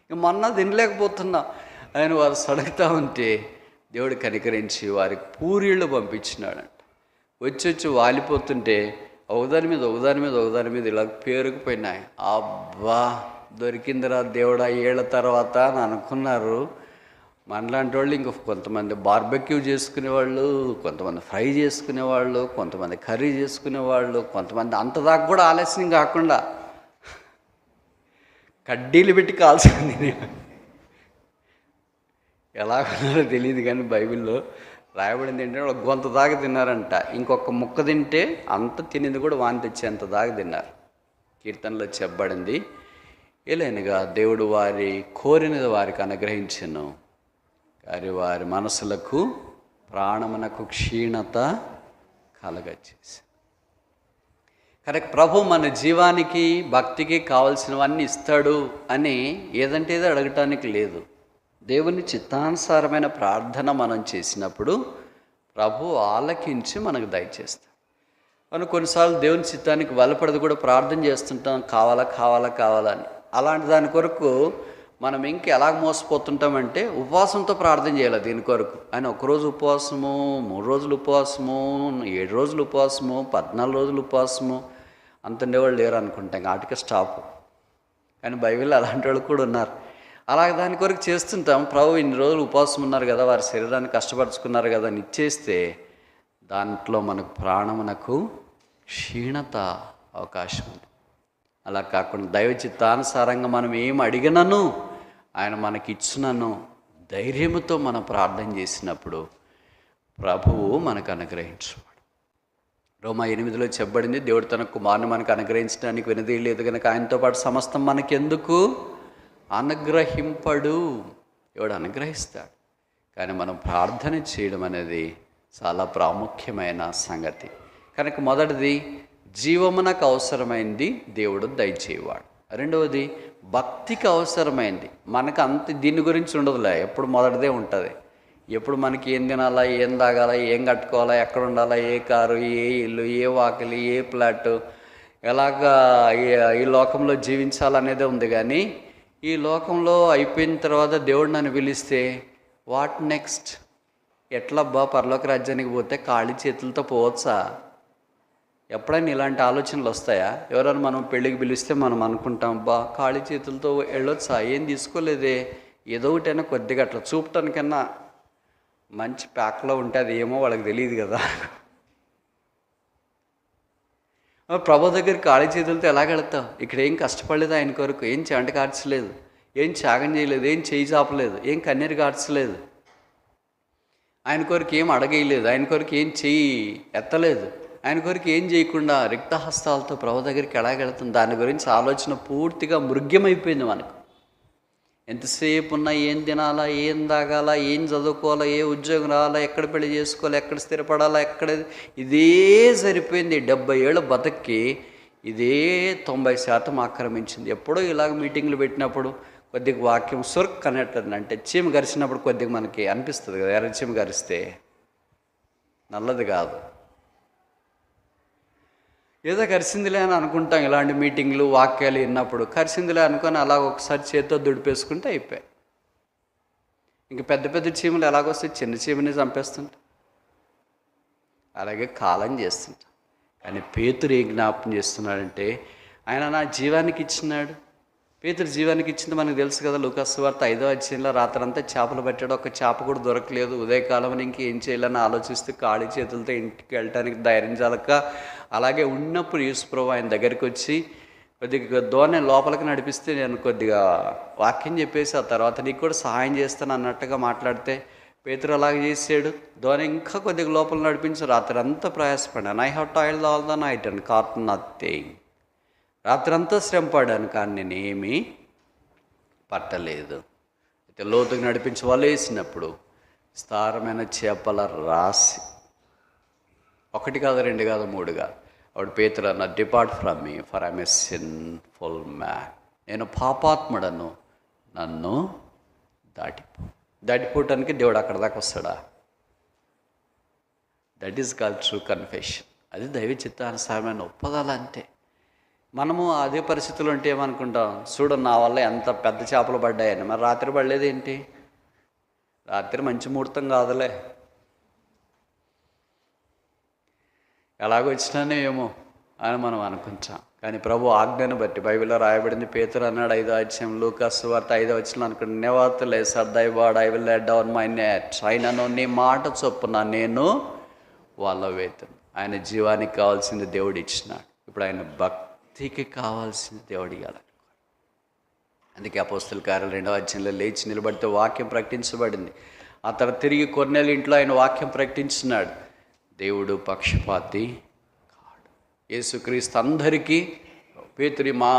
ఇక మొన్న తినలేకపోతున్నా ఆయన వారు సడుగుతూ ఉంటే దేవుడు కనికరించి వారికి పూరీళ్ళు పంపించినాడంట. వచ్చి వాలిపోతుంటే ఒకదాని మీద ఇలా పేరుకుపోయినాయి. అబ్బా దొరికిందిరా దేవుడా ఏళ్ళ తర్వాత అని అనుకున్నారు. మనలాంటి వాళ్ళు ఇంక కొంతమంది బార్బెక్యూ చేసుకునేవాళ్ళు, కొంతమంది ఫ్రై చేసుకునేవాళ్ళు, కొంతమంది కర్రీ చేసుకునేవాళ్ళు, కొంతమంది అంతదాకా కూడా ఆలస్యం కాకుండా కడ్డీలు పెట్టి కాల్చుకుని ఎలా ఉన్నారో తెలియదు, కానీ బైబిల్లో రాయబడింది ఏంటంటే వాళ్ళు గొంత దాకా తిన్నారంట. ఇంకొక ముక్క తింటే అంత తినేది కూడా వాంతి తెచ్చేంత దాకా తిన్నారు. కీర్తనలో చెప్పబడింది, ఏలైనగా దేవుడు వారి కోరినది వారికి అనుగ్రహించెను, కానీ వారి మనసులకు ప్రాణమునకు క్షీణత కలగచేసి. కనుక ప్రభు మన జీవానికి, భక్తికి కావలసినవన్నీ ఇస్తాడు అని ఏదంటే ఏదో అడగటానికి లేదు. దేవుని చిత్తానుసారమైన ప్రార్థన మనం చేసినప్పుడు ప్రభు ఆలకించి మనకు దయచేస్తాడు. మనం కొన్నిసార్లు దేవుని చిత్తానికి వలపడదు కూడా ప్రార్థన చేస్తుంటాం, కావాలని. అలాంటి దాని కొరకు మనం ఇంక ఎలా మోసపోతుంటామంటే ఉపవాసంతో ప్రార్థన చేయాలి దీని కొరకు. ఆయన 1 రోజు ఉపవాసము, 3 రోజులు ఉపవాసము, 7 రోజులు ఉపవాసము, 14 రోజులు ఉపవాసము, అంత ఉండేవాళ్ళు లేరు అనుకుంటాం. వాటికి స్టాప్. కానీ బైబిల్లో అలాంటి వాళ్ళు కూడా ఉన్నారు. అలాగే దాని కొరకు చేస్తుంటాం. ప్రభు ఇన్ని రోజులు ఉపవాసం ఉన్నారు కదా, వారి శరీరాన్ని కష్టపరుచుకున్నారు కదా అని ఇచ్చేస్తే దాంట్లో మనకు ప్రాణమునకు క్షీణత అవకాశం ఉంది. అలా కాకుండా దైవ చిత్తానుసారంగా మనం ఏం అడిగినను ఆయన మనకి ఇచ్చినను ధైర్యముతో మనం ప్రార్థన చేసినప్పుడు ప్రభువు మనకు అనుగ్రహించువాడు. రోమా 8లో చెప్పబడింది, దేవుడు తన కుమారుని మనకు అనుగ్రహించడానికి వెనుదీయలేదు కనుక ఆయనతో పాటు సమస్తం మనకెందుకు అనుగ్రహింపడు. దేవుడు అనుగ్రహిస్తాడు, కానీ మనం ప్రార్థన చేయడం అనేది చాలా ప్రాముఖ్యమైన సంగతి. కనుక మొదటిది జీవమునకు అవసరమైంది దేవుడు దయచేవాడు. రెండవది భక్తికి అవసరమైంది. మనకు అంత దీని గురించి ఉండదులే, ఎప్పుడు మొదటిదే ఉంటుంది. ఎప్పుడు మనకి ఏం తినాలా, ఏం తాగాలా, ఏం కట్టుకోవాలా, ఎక్కడ ఉండాలా, ఏ కారు, ఏ ఇల్లు, ఏ వాకిలి, ఏ ఫ్లాటు, ఎలాగా ఈ లోకంలో జీవించాలనేదే ఉంది. కానీ ఈ లోకంలో అయిపోయిన తర్వాత దేవుడు నన్ను పిలిస్తే వాట్ నెక్స్ట్? ఎట్లబ్బా పరలోక రాజ్యానికి పోతే ఖాళీ చేతులతో పోవచ్చా? ఎప్పుడైనా ఇలాంటి ఆలోచనలు వస్తాయా? ఎవరైనా మనం పెళ్ళికి పిలిస్తే మనం అనుకుంటాం, బా ఖాళీ చేతులతో వెళ్ళొచ్చా? ఏం తీసుకోలేదే, ఏదో ఒకటైనా కొద్దిగా అట్లా చూపటానికన్నా మంచి ప్యాక్లో ఉంటే అది ఏమో వాళ్ళకి తెలియదు కదా. ప్రభు దగ్గరికి ఖాళీ చేతులతో ఎలాగెళ్తావు? ఇక్కడ ఏం కష్టపడలేదు, ఆయన కొరకు ఏం చెంట కార్చలేదు, ఏం త్యాగం చేయలేదు, ఏం చేయి చాపలేదు, ఏం కన్నీరు కార్చలేదు, ఆయన కొరకు ఏం అడగేయలేదు, ఆయన కొరకు ఏం చెయ్యి ఎత్తలేదు, ఆయన కొరకు ఏం చేయకుండా రిక్తహస్తాలతో ప్రభు దగ్గరికి ఎలాగెళ్తుంది? దాని గురించి ఆలోచన పూర్తిగా మృగ్యమైపోయింది మనకు. ఎంతసేపు ఉన్నా ఏం తినాలా, ఏం తాగాలా, ఏం చదువుకోవాలా, ఏ ఉద్యోగం రావాలా, ఎక్కడ పెళ్లి చేసుకోవాలా, ఎక్కడ స్థిరపడాలా, ఎక్కడ ఇదే సరిపోయింది. 70 ఏళ్ళ బతక్కి ఇదే 90% ఆక్రమించింది. ఎప్పుడో ఇలాగ మీటింగ్లు పెట్టినప్పుడు కొద్దిగా వాక్యం సుర్క్ అనేటది, అంటే చీమ గరిచినప్పుడు కొద్దిగా మనకి అనిపిస్తుంది కదా, ఎర్ర చీమ గరిస్తే నల్లది కాదు, ఏదో కరిసిందిలే అని అనుకుంటాం. ఇలాంటి మీటింగ్లు వాక్యాలు విన్నప్పుడు కరిసిందిలే అనుకొని అలా ఒకసారి చేతితో దుడిపేసుకుంటే అయిపోయాయి. ఇంక పెద్ద పెద్ద చీమలు ఎలాగొస్తే చిన్న చీమని చంపేస్తుంటాం, అలాగే కాలం చేస్తుంటాం. కానీ పేతురు ఏం జ్ఞాపకం చేస్తున్నాడంటే, ఆయన నా జీవానికి ఇచ్చినాడు. పేతురు జీవానికి ఇచ్చింది మనకు తెలుసు కదా. లూకాసు వార్త 5వ అధ్యాయంలో రాత్రంతా చేపలు పట్టాడు, ఒక చేప కూడా దొరకలేదు. ఉదయకాలం ఇంకేం చేయాలని ఆలోచిస్తూ ఖాళీ చేతులతో ఇంటికి వెళ్ళటానికి ధైర్యం చాలక అలాగే ఉన్నప్పుడు యేసుప్రభువు ఆయన దగ్గరికి వచ్చి కొద్దిగా దోణి లోపలికి నడిపిస్తే నేను కొద్దిగా వాక్యం చెప్పేసి ఆ తర్వాత నీకు కూడా సహాయం చేస్తాను అన్నట్టుగా మాట్లాడితే పేతురు అలాగే చేసాడు. దోణి ఇంకా కొద్దిగా లోపల నడిపించి రాత్రి అంతా ప్రయాసపడ్డాను. I have toiled all the night and caught nothing. రాత్రంతా శ్రమ పడ్డాను, కానీ నేను ఏమీ పట్టలేదు. అయితే లోతుకు నడిపించి వలేసినప్పుడు విస్తారమైన చేపల రాసి, 1 కాదు 2 కాదు 3 కాదు. అప్పుడు పేతురు అన్న, depart from me for I'm a sinful man. నేను పాపాత్ముడను, నన్ను దాటిపోవటానికి దేవుడు అక్కడ దాకా వస్తాడా? That is called true confession. అది దైవ చిత్తానుసారమైన ఒప్పదాలు. అంతే. మనము అదే పరిస్థితులు ఉంటే ఏమనుకుంటాం, చూడు నా వల్ల ఎంత పెద్ద చేపలు పడ్డాయని. మరి రాత్రి పడలేదేంటి? రాత్రి మంచి ముహూర్తం కాదులే, ఎలాగొచ్చినానే ఏమో అని మనం అనుకుంటాం. కానీ ప్రభు ఆజ్ఞను బట్టి బైబిల్లో రాయబడింది. పేతురు అన్నాడు 5వ అధ్యాయం లూకాసు వార్త 5వ వచనం అనుకుంటే, nevertheless thy word I will let down my net. ఆయనను నీ మాట చొప్పున నేను వాళ్ళ వేతను. ఆయన జీవానికి కావాల్సింది దేవుడు ఇచ్చినాడు. ఇప్పుడు ఆయన భక్తికి కావాల్సింది దేవుడు ఇవ్వాలి. అందుకే అపోస్తలుల కార్యాలు 2వ అధ్యాయంలో లేచి నిలబడితే వాక్యం ప్రకటించబడింది. ఆ తర్వాత తిరిగి కొర్నేలు ఇంట్లో ఆయన వాక్యం ప్రకటించినాడు. దేవుడు పక్షపాతి కాడు. యేసుక్రీస్తు అందరికీ, పేతురు మా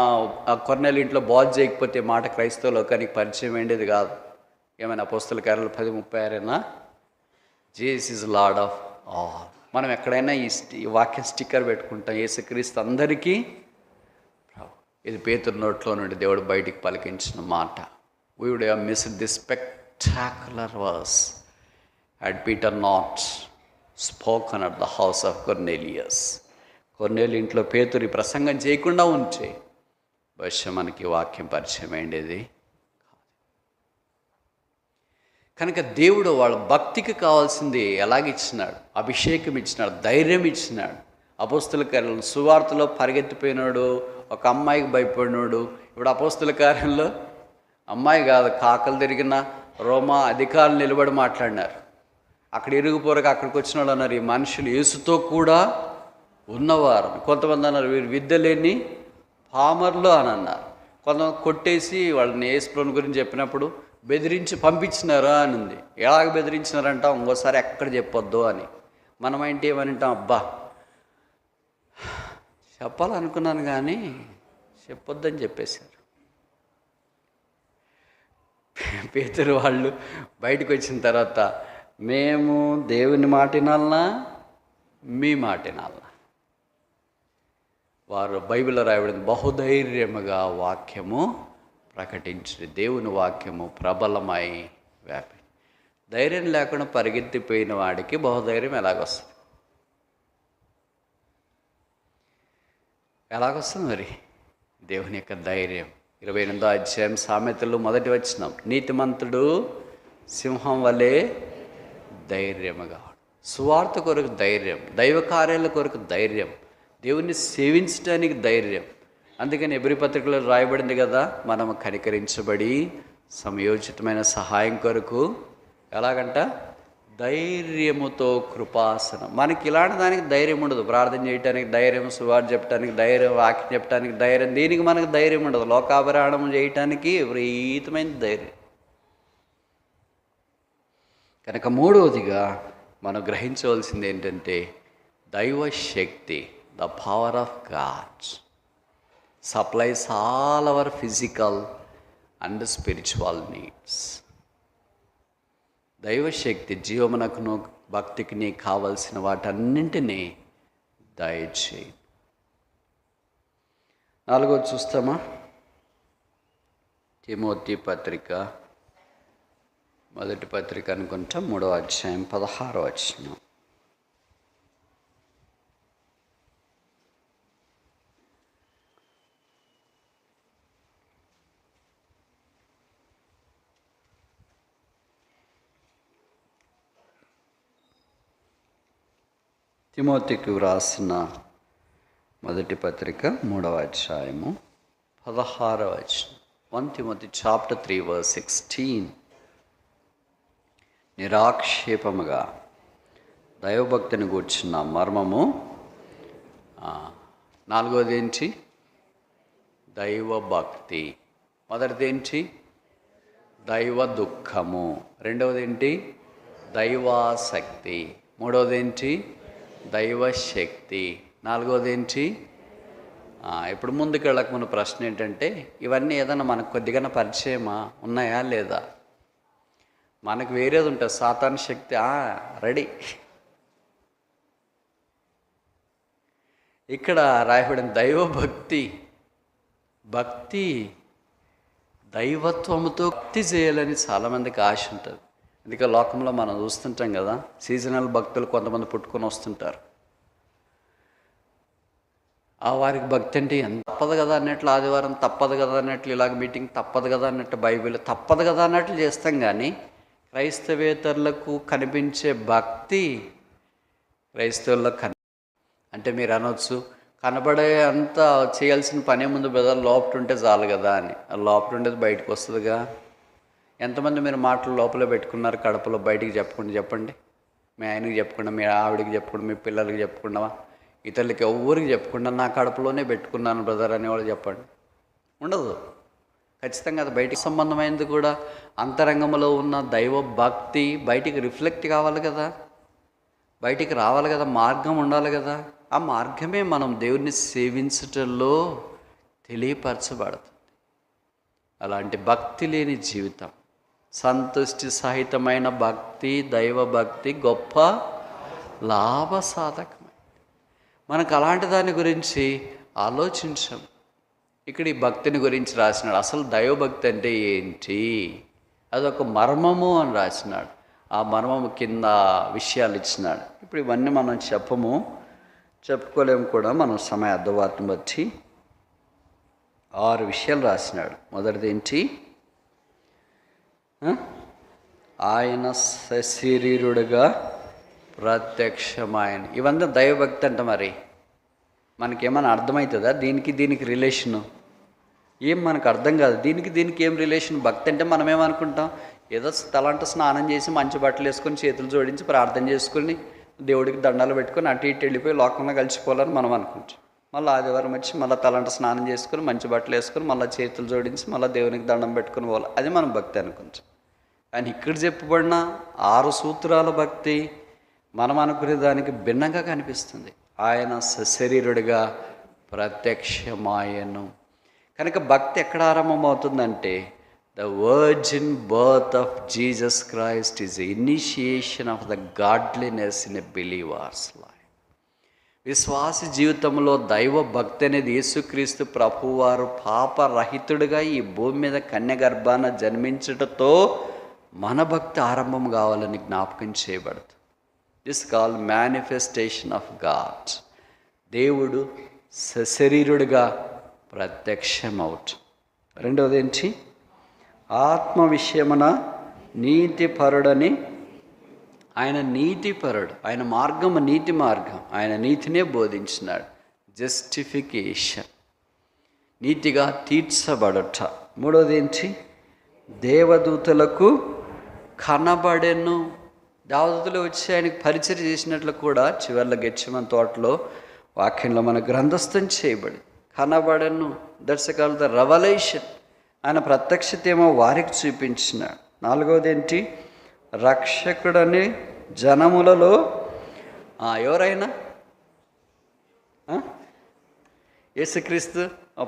కొర్నేలు ఇంట్లో బాధ చేయకపోతే మాట క్రైస్తవ లోకానికి పరిచయం ఉండేది కాదు. ఏమైనా అపోస్తలుల కార్యాలు 10:36 Jesus is lord of all. మనం ఎక్కడైనా ఈ వాక్యం స్టిక్కర్ పెట్టుకుంటాం, యేసుక్రీస్తు అందరికీ. ఇది పేతురు నోట్లో నుండి దేవుడు బయటికి పలికించిన మాట. We would have missed this spectacular verse had Peter not spoken at the house of Cornelius. కొర్నేలి ఇంట్లో పేతురు ప్రసంగం చేయకుండా ఉంటే బహుశా మనకి వాక్యం పరిచయం అయ్యేది. కనుక దేవుడు వాళ్ళ భక్తికి కావాల్సింది ఎలాగిచ్చినాడు? అభిషేకం ఇచ్చినాడు, ధైర్యం ఇచ్చినాడు. అపోస్తలుల కార్యాలు సువార్తలో పరిగెత్తిపోయినాడు, ఒక అమ్మాయికి భయపడినాడు. ఇప్పుడు అపోస్తలుల కార్యంలో అమ్మాయి కాదు, కాకలు తిరిగిన రోమా అధికారులు నిలబడి మాట్లాడినారు. అక్కడ ఇరుగుపోరగా అక్కడికి వచ్చిన వాళ్ళు అన్నారు, ఈ మనుషులు యేసుతో కూడా ఉన్నవారు. కొంతమంది అన్నారు వీరు విద్య లేని పామర్లు అని అన్నారు. కొంతమంది కొట్టేసి వాళ్ళని యేసుప్రభుని గురించి చెప్పినప్పుడు బెదిరించి పంపించినారా అని ఉంది. ఎలాగ బెదిరించినారంట, ఇంకోసారి ఎక్కడ చెప్పొద్దు అని. మనం ఏంటి ఏమనింటాం, అబ్బా చెప్పాలనుకున్నాను కానీ చెప్పొద్దని చెప్పేశారు. పేతురు వాళ్ళు బయటకు వచ్చిన తర్వాత, మేము దేవుని మాట వినాలనా మీ మాట వినాలనా? వారు బైబిల్లో రాయబడింది, బహుధైర్యముగా వాక్యము ప్రకటించి, దేవుని వాక్యము ప్రబలమై వ్యాపి. ధైర్యం లేకుండా పరిగెత్తిపోయిన వాడికి బహుధైర్యం ఎలాగొస్తుంది? ఎలాగొస్తుంది మరి దేవుని యొక్క ధైర్యం? 28వ అధ్యాయం సామెతలు 1వ వచనం, నీతిమంతుడు సింహం వలె ధైర్యముగా. సువార్త కొరకు ధైర్యం, దైవ కార్యాల కొరకు ధైర్యం, దేవుణ్ణి సేవించడానికి ధైర్యం. అందుకని ఎబ్రీ పత్రికలో రాయబడింది కదా, మనం కనికరించబడి సమయోచితమైన సహాయం కొరకు ఎలాగంట ధైర్యముతో కృపాసనం. మనకి ఇలాంటి దానికి ధైర్యం ఉండదు. ప్రార్థన చేయడానికి ధైర్యం, సువార్త చెప్పడానికి ధైర్యం, వాక్యం చెప్పడానికి ధైర్యం, దీనికి మనకు ధైర్యం ఉండదు. లోకాభరణం చేయటానికి విపరీతమైన ధైర్యం. కనుక మూడవదిగా మనం గ్రహించవలసింది ఏంటంటే, దైవ శక్తి, the power of God supplies all our physical and spiritual needs. దైవశక్తి జీవమునకును భక్తికి నీ కావలసిన వాటన్నింటినీ దయచేయి. 4వది చూస్తామా? తిమోతి పత్రిక, మొదటి పత్రిక అనుకుంటా, 3వ అధ్యాయం 16వ వచనం. తిమోతికి వ్రాసిన మొదటి పత్రిక 3వ అధ్యాయము 16వ వచనం. 1 Timothy chapter 3 verse 16. నిరాక్షేపముగా దైవభక్తిని కూర్చున్న మర్మము. 4వది ఏంటి? దైవభక్తి. మొదటిది ఏంటి? దైవ దుఃఖము. 2వది ఏంటి? దైవాసక్తి. 3వది ఏంటి? దైవశక్తి. 4వది ఏంటి? ఇప్పుడు ముందుకు వెళ్ళక మన ప్రశ్న ఏంటంటే, ఇవన్నీ ఏదైనా మనకు కొద్దిగా పరిచయమా, ఉన్నాయా లేదా? మనకు వేరేది ఉంటుంది, సాతాను శక్తి రెడీ. ఇక్కడ రాయబడిన దైవభక్తి, భక్తి, దైవత్వముతో భక్తి చేయాలని చాలామందికి ఆశ ఉంటుంది. అందుకే లోకంలో మనం చూస్తుంటాం కదా, సీజనల్ భక్తులు కొంతమంది పుట్టుకొని వస్తుంటారు. వారికి భక్తి అంటే ఎంత తప్పదు కదా అన్నట్లు, ఆదివారం తప్పదు కదా అన్నట్లు, ఇలాగ మీటింగ్ తప్పదు కదా అన్నట్టు, బైబిల్ తప్పదు కదా అన్నట్లు చేస్తాం. కానీ క్రైస్తవేతరులకు కనిపించే భక్తి క్రైస్తవులకు అంటే మీరు అనొచ్చు, కనబడే అంతా చేయాల్సిన పనే ముందు బ్రదర్ లోపల ఉంటే చాలు కదా అని. లోపల ఉండేది బయటకు వస్తుందిగా. ఎంతమంది మీరు మాటలు లోపల పెట్టుకున్నారు, కడపలో బయటికి చెప్పండి. మీ ఆయనకి చెప్పకుండా, మీ ఆవిడికి చెప్పకుండా, మీ పిల్లలకి చెప్పకుండా, ఇతరులకి ఎవరికి చెప్పకుండా నా కడపలోనే పెట్టుకున్నాను బ్రదర్ అనేవాళ్ళు చెప్పండి. ఉండదు. ఖచ్చితంగా అది బయటికి సంబంధమైనది కూడా. అంతరంగంలో ఉన్న దైవ భక్తి బయటికి రిఫ్లెక్ట్ కావాలి కదా, బయటికి రావాలి కదా, మార్గం ఉండాలి కదా. ఆ మార్గమే మనం దేవుణ్ణి సేవించటంలో తెలియపరచబడుతుంది. అలాంటి భక్తి లేని జీవితం, సంతుష్టి సహితమైన భక్తి, దైవ భక్తి గొప్ప లాభసాధకం. మనకు అలాంటి దాని గురించి ఆలోచించాం. ఇక్కడ ఈ భక్తిని గురించి రాసినాడు. అసలు దైవభక్తి అంటే ఏంటి, అదొక మర్మము అని రాసినాడు. ఆ మర్మము కింద విషయాలు ఇచ్చినాడు. ఇప్పుడు ఇవన్నీ మనం చెప్పుకోలేము కూడా. మనం సమయ అర్థవాన్ని బట్టి 6 విషయాలు రాసినాడు. మొదటిది ఏంటి? ఆయన సశరీరుడుగా ప్రత్యక్షమైన. ఇవంతా దైవభక్తి అంట. మరి మనకేమైనా అర్థమవుతుందా దీనికి రిలేషను? ఏం మనకు అర్థం కాదు. దీనికి ఏం రిలేషన్? భక్తి అంటే మనం ఏమనుకుంటాం, ఏదో తలంట స్నానం చేసి మంచి బట్టలు వేసుకొని చేతులు జోడించి ప్రార్థన చేసుకుని దేవుడికి దండాలు పెట్టుకొని అటు ఇటు వెళ్ళిపోయి లోకంలో కలిసిపోవాలని మనం అనుకుంటాం. మళ్ళీ ఆదివారం వచ్చి మళ్ళీ తలంట స్నానం చేసుకుని మంచి బట్టలు వేసుకొని మళ్ళీ చేతులు జోడించి మళ్ళీ దేవునికి దండం పెట్టుకుని పోవాలి, అది మనం భక్తి అనుకుంటాం. కానీ ఇక్కడ చెప్పబడిన 6 సూత్రాల భక్తి మనం అనుకునే దానికి భిన్నంగా కనిపిస్తుంది. ఆయన సశరీరుడిగా ప్రత్యక్షమాయను. కనుక భక్తి ఎక్కడ ఆరంభమవుతుందంటే the virgin birth of Jesus Christ is initiation of the godliness in a believer's life. విశ్వాస జీవితంలో దైవ భక్తి అనేది యేసుక్రీస్తు ప్రభువారు పాపరహితుడిగా ఈ భూమి మీద కన్య గర్భాన జన్మించుటతో మన భక్తి ఆరంభం కావాలని జ్ఞాపకం చేయబడుతుంది. This call manifestation of God. దేవుడు సశరీరుడిగా ప్రత్యక్షమవుట్. రెండవది ఏంటి? ఆత్మ విషయమున నీతిపరుడని. ఆయన నీతిపరుడు, ఆయన మార్గము నీతి మార్గం, ఆయన నీతినే బోధించినాడు. జస్టిఫికేషన్, నీతిగా తీర్చబడుట. మూడవది ఏంటి? దేవదూతలకు కనబడెను. దేవదూతలు వచ్చి ఆయనకు పరిచయం చేసినట్లు కూడా చివర్ల గెత్సేమనే తోటలో వాక్యంలో మన గ్రంథస్థం చేయబడి కనబడను. That's called the revolution. ఆయన ప్రత్యక్షత ఏమో వారికి చూపించినాడు. నాలుగవది ఏంటి? రక్షకుడని జనములలో ఎవరైనా యేసుక్రీస్తు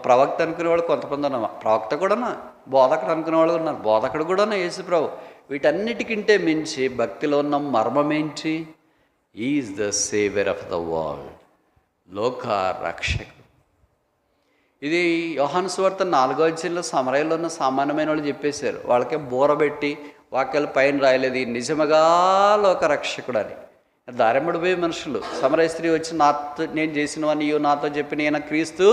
ప్రవక్త అనుకునేవాళ్ళు కొంతమంది ఉన్నారు, ప్రవక్త కూడానా, బోధకుడు అనుకునేవాళ్ళు ఉన్నారు, బోధకుడు కూడానా యేసు ప్రభు. వీటన్నిటికంటే మించి భక్తిలో ఉన్న మర్మం ఏంటి? Is the saviour of the world, లోక రక్షకుడు. ఇది యోహాను సువార్త 4వ అధ్యాయంలో సమరయలో ఉన్న సామాన్యమైన వాళ్ళు చెప్పేశారు. వాళ్ళకే బోరబెట్టి వాక్యాలు పైన రాయలేదు, ఈ నిజముగా లోక రక్షకుడు అని. దారెంబడిపోయే మనుషులు. సమరయ స్త్రీ వచ్చి నేను చేసినవని నాతో చెప్పిన ఈయన క్రీస్తు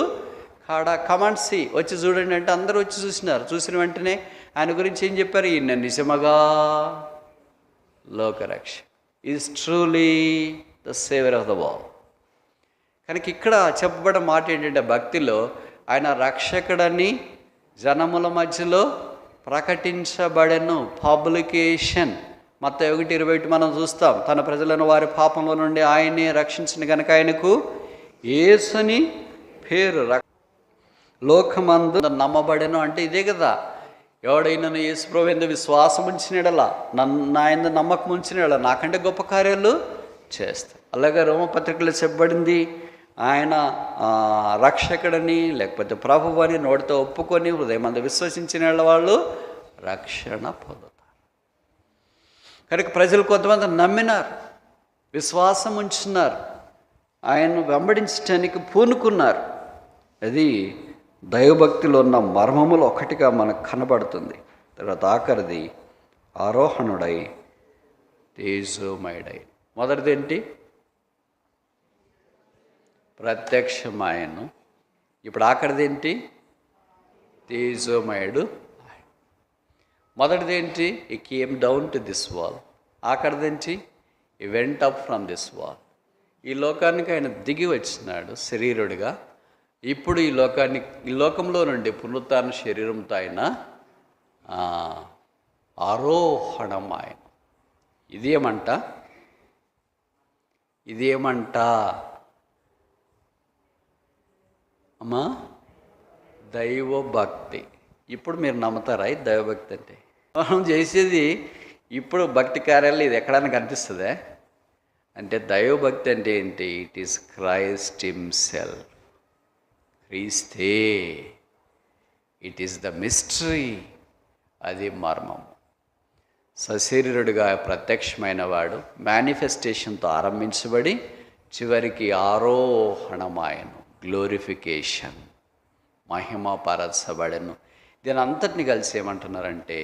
కాడా, కమాండ్ సి, వచ్చి చూడండి అంటే అందరూ వచ్చి చూసినారు. చూసిన వెంటనే ఆయన గురించి ఏం చెప్పారు? ఈయన నిజముగా లోకరక్ష, is truly the saviour of the world. కనుక ఇక్కడ చెప్పబడిన మాట ఏంటంటే భక్తిలో ఆయన రక్షకుడని జనముల మధ్యలో ప్రకటించబడెను. పబ్లికేషన్. మత్తయి 1:21 మనం చూస్తాం. తన ప్రజలను వారి పాపంలో నుండి ఆయనే రక్షించిన కనుక ఆయనకు యేసుని పేరు. లోకమందు నమ్మబడెను అంటే ఇదే కదా. ఎవడైనా యేసు ప్రభువు యందు విశ్వాసం ఉంచినడలా, ఆయన నమ్మకం ఉంచినడలా నాకంటే గొప్ప కార్యాలు చేస్తాయి. అలాగే రోమపత్రికలో చెప్పబడింది, ఆయన రక్షకుడని లేకపోతే ప్రభువు అని నోటితో ఒప్పుకొని హృదయమందు విశ్వసించిన వాళ్ళు రక్షణ పొందుతారు. కనుక ప్రజలు కొంతమంది నమ్మినారు, విశ్వాసం ఉంచున్నారు, ఆయన్ను వెంబడించడానికి పూనుకున్నారు. అది దైవభక్తిలో ఉన్న మర్మములు ఒకటిగా మనకు కనబడుతుంది. తర్వాత ఆఖరిది ఆరోహణుడై తేజోమయుడై. మొదటిది ఏంటి? ప్రత్యక్షమాయను. ఇప్పుడు ఆఖరిది ఏంటి? తేజోమయుడు. మొదటిది ఏంటి? He came down to this world. ఆఖరిది ఏంటి? He went up from this world. ఈ లోకానికి ఆయన దిగి వచ్చినాడు శరీరుడిగా. ఇప్పుడు ఈ లోకంలో నుండి పునరుత్థాన శరీరంతో ఆయన ఆరోహణం. ఆయన ఇదేమంట అమ్మా? దైవభక్తి. ఇప్పుడు మీరు నమ్ముతారా ఈ దైవభక్తి అంటే? మనం చేసేది ఇప్పుడు భక్తి కార్యాలు ఇది ఎక్కడైనా కనిపిస్తుందా అంటే? దైవభక్తి అంటే ఏంటి? It is Christ himself. క్రీస్తే. It is the mystery. అది మర్మం. సశరీరుడిగా ప్రత్యక్షమైన వాడు మేనిఫెస్టేషన్తో ఆరంభించబడి చివరికి ఆరోహణమాయను, గ్లోరిఫికేషన్, మహిమపరచబడను. దీని అంతటిని కలిసి ఏమంటున్నారంటే,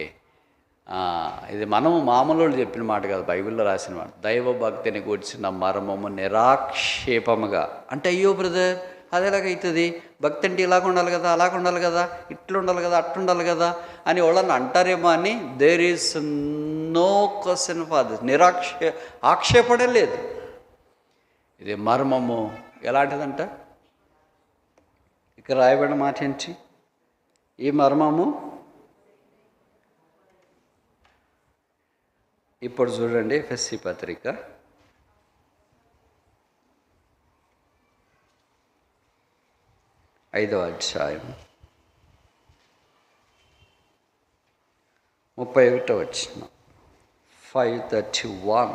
ఇది మనము మామూలు చెప్పిన మాట కాదు, బైబిల్లో రాసిన మాట. దైవభక్తిని కూర్చున్న మర్మము నిరాక్షేపముగా. అంటే అయ్యో బ్రదర్ అది ఎలాగవుతుంది? భక్తి అంటే ఇలాగ ఉండాలి కదా, అలాగ ఉండాలి కదా, ఇట్లా ఉండాలి కదా, అట్టుండాలి కదా అని వాళ్ళని అంటారేమో అని. There is no question for this. ఆక్షేపడే లేదు. ఇది మర్మము ఎలాంటిదంట? ఇక్కడ రాయబడిన మాట ఏంటి? ఈ మర్మము ఇప్పుడు చూడండి ఎఫెసీ పత్రిక 5వ అధ్యాయం 31వ వచనం. 5:31.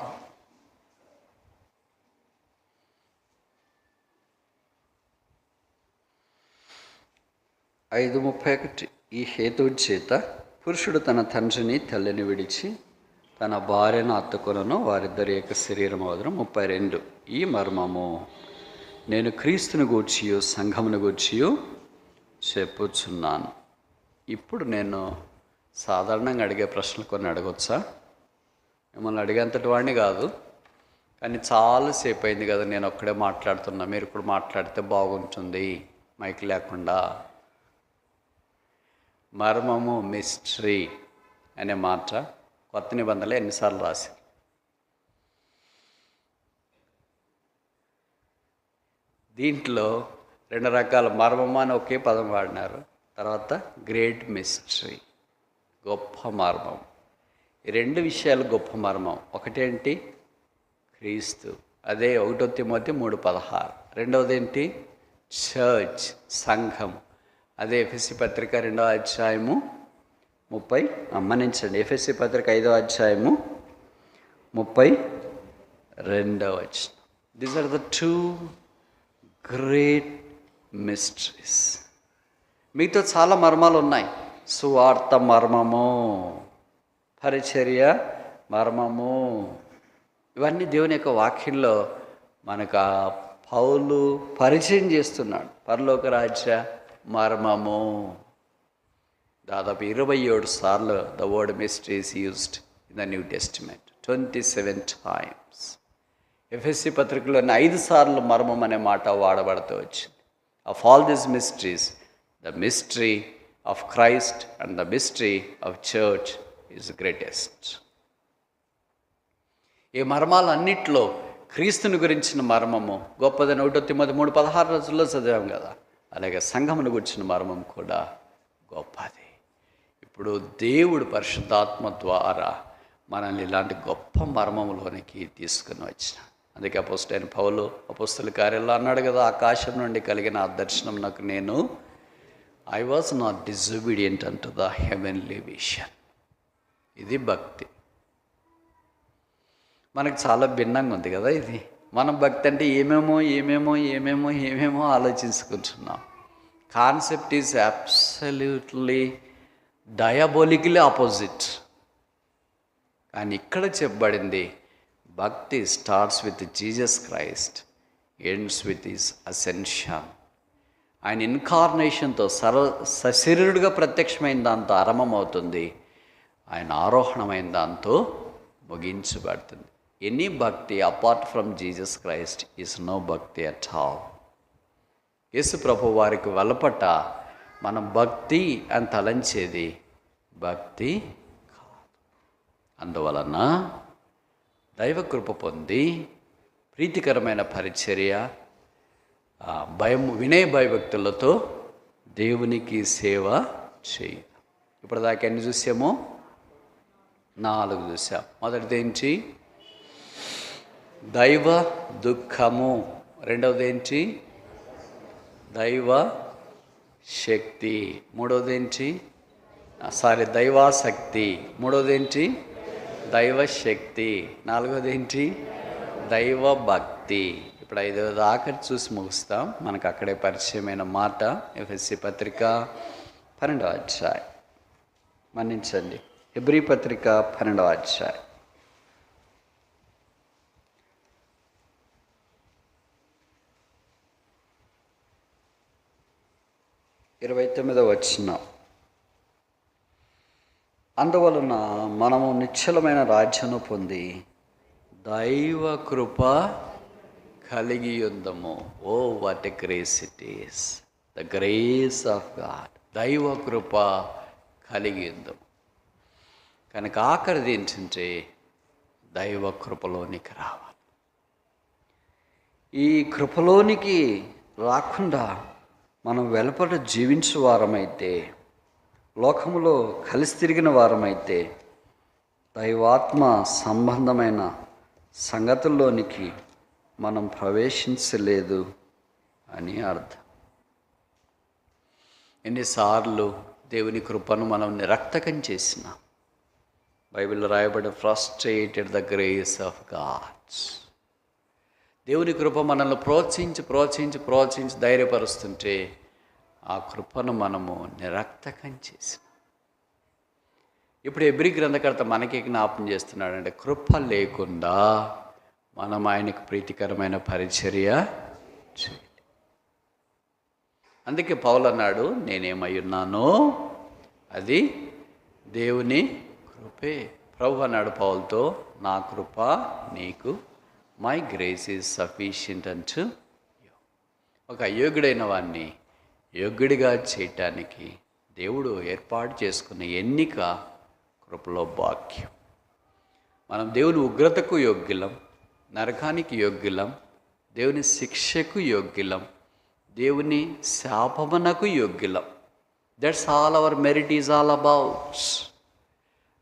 5:31. ఈ హేతువు చేత పురుషుడు తన తండ్రిని తల్లిని విడిచి తన భార్యను హత్తుకొనును, వారిద్దరు ఏక శరీరం అవుదురు. 32. ఈ మర్మము నేను క్రీస్తుని గూర్చియు సంఘమును గూర్చియు చెప్పుచున్నాను. ఇప్పుడు నేను సాధారణంగా అడిగే ప్రశ్నలు కొన్ని అడగొచ్చా? మిమ్మల్ని అడిగేంతటి వాడిని కాదు, కానీ చాలాసేపు అయింది కదా నేను ఒక్కడే మాట్లాడుతున్నా, మీరు ఇప్పుడు మాట్లాడితే బాగుంటుంది మైక్ లేకుండా. మర్మము, మిస్టరీ అనే మాట కొత్త నిబంధనలు ఎన్నిసార్లు రాశారు? దీంట్లో 2 రకాల మర్మము అని ఒకే పదం వాడినారు. తర్వాత గ్రేట్ మిస్టరీ, గొప్ప మర్మం. ఈ 2 విషయాలు గొప్ప మర్మం. ఒకటేంటి? క్రీస్తు, అదే 1 తిమోతి 3:16. రెండవది ఏంటి? చర్చ్, సంఘం, అదే ఎఫెసీ పత్రిక 2వ అధ్యాయము 30. మన్నించండి, ఎఫెసీ పత్రిక 5వ అధ్యాయము 32వ వచనం. These are the 2 great mysteries. మీతో చాలా మర్మాలు ఉన్నాయి. సువార్త మర్మము, పరిచర్య మర్మము, ఇవన్నీ దేవుని యొక్క వాక్యంలో మనకు పౌలు పరిచయం చేస్తున్నాడు. పరలోక రాజ్య మర్మము. దాదాపు 27 సార్లు the word mystery is used in the new testament, 27 times. ఎఫెసీ పత్రికలోని 5 సార్లు మర్మం అనే మాట వాడబడుతూ వచ్చింది. Of all this mysteries, the mystery of Christ and the mystery of church is greatest. ఈ మర్మాలన్నిట్లో క్రీస్తుని గురించిన మర్మము గొప్పదని 1 తిమోతి 3:16 రోజుల్లో చదివాం కదా. అలాగే సంఘమును గురించిన మర్మం కూడా గొప్పది. ఇప్పుడు దేవుడు పరిశుద్ధాత్మ ద్వారా మనల్ని ఇలాంటి గొప్ప మర్మములోనికి తీసుకుని వచ్చినాడు. అందుకే అపోస్తలుడైన పౌలు అపోస్తల కార్యాల్లో అన్నాడు కదా, ఆకాశం నుండి కలిగిన ఆ దర్శనం నాకు నేను I was not disobedient unto the heavenly vision. ఇది భక్తి. మనకు చాలా భిన్నంగా ఉంది కదా ఇది. మనం భక్తి అంటే ఏమేమో ఆలోచించుకుంటున్నాం. Concept is absolutely diabolically opposite. కానీ ఇక్కడ చెప్పబడింది, భక్తి starts with Jesus Christ, ends with his ascension. ఆయన ఇన్కార్నేషన్తో సశరీరుడిగా ప్రత్యక్షమైన దాంతో ఆరంభమవుతుంది, ఆయన ఆరోహణమైన దాంతో ముగించబడుతుంది. Any bhakti apart from Jesus Christ is no bhakti at all. యేసు ప్రభు వారికి వెలపట మనం భక్తి అని తలంచేది భక్తి కాదు. అందువలన దైవకృప పొంది ప్రీతికరమైన పరిచర్య, వినయ భయభక్తులతో దేవునికి సేవ చేయ. ఇప్పటిదాకా ఎన్ని చూసామో? 4 చూసాం. మొదటిది ఏంటి? దైవ దుఃఖము. రెండవది ఏంటి? దైవ శక్తి. మూడవది ఏంటి? దైవాశక్తి. మూడవది ఏంటి? దైవశక్తి. నాలుగవది ఏంటి? దైవ భక్తి. ఇప్పుడు 5వ ఆఖరి చూసి ముగిస్తాం. మనకు అక్కడే పరిచయమైన మాట ఎఫెసీ పత్రిక 12వ అధ్యాయం. మన్నించండి, హెబ్రీ పత్రిక 12వ అధ్యాయం. 29వ వచనం. అందువలన మనము నిశ్చలమైన రాజ్యము పొంది దైవ కృప కలిగి ఉందము. Oh what a grace it is, the grace of God. దైవ కృప కలిగి ఉందము. కనుక ఆఖరిది ఏంటంటే దైవ కృపలోనికి రావాలి. ఈ కృపలోనికి రాకుండా మనం వెలుపల జీవించే వారమైతే, లోకములో కలిసి తిరిగిన వారమైతే, దైవాత్మ సంబంధమైన సంగతుల్లోనికి మనం ప్రవేశించలేదు అని అర్థం. ఎన్నిసార్లు దేవుని కృపను మనం నిరర్థకం చేసిన. బైబిల్లో రాయబడిన frustrated the grace of gods. దేవుని కృప మనల్ని ప్రోత్సహించి ధైర్యపరుస్తుంటే ఆ కృపను మనము నిరర్థకం చేసిన. ఇప్పుడు హెబ్రీ గ్రంథకర్త మనకి జ్ఞాపం చేస్తున్నాడంటే, కృప లేకుండా మనం ఆయనకు ప్రీతికరమైన పరిచర్య చేయాలి. అందుకే పౌలు అన్నాడు, నేనేమై ఉన్నానో అది దేవుని కృపే. ప్రభు అన్నాడు పౌలుతో, నా కృప నీకు, మై గ్రేస్ ఈజ్ సఫిషియంట్ అంటూ. ఒక అయోగ్యుడైన వాడిని యోగ్యుడిగా చేయటానికి దేవుడు ఏర్పాటు చేసుకున్న ఎన్నిక కృపలో భాగ్యం. మనం దేవుని ఉగ్రతకు యోగ్యులం, నరకానికి యోగ్యులం, దేవుని శిక్షకు యోగ్యులం, దేవుని శాపమునకు యోగ్యులం. That's all our merit is all about.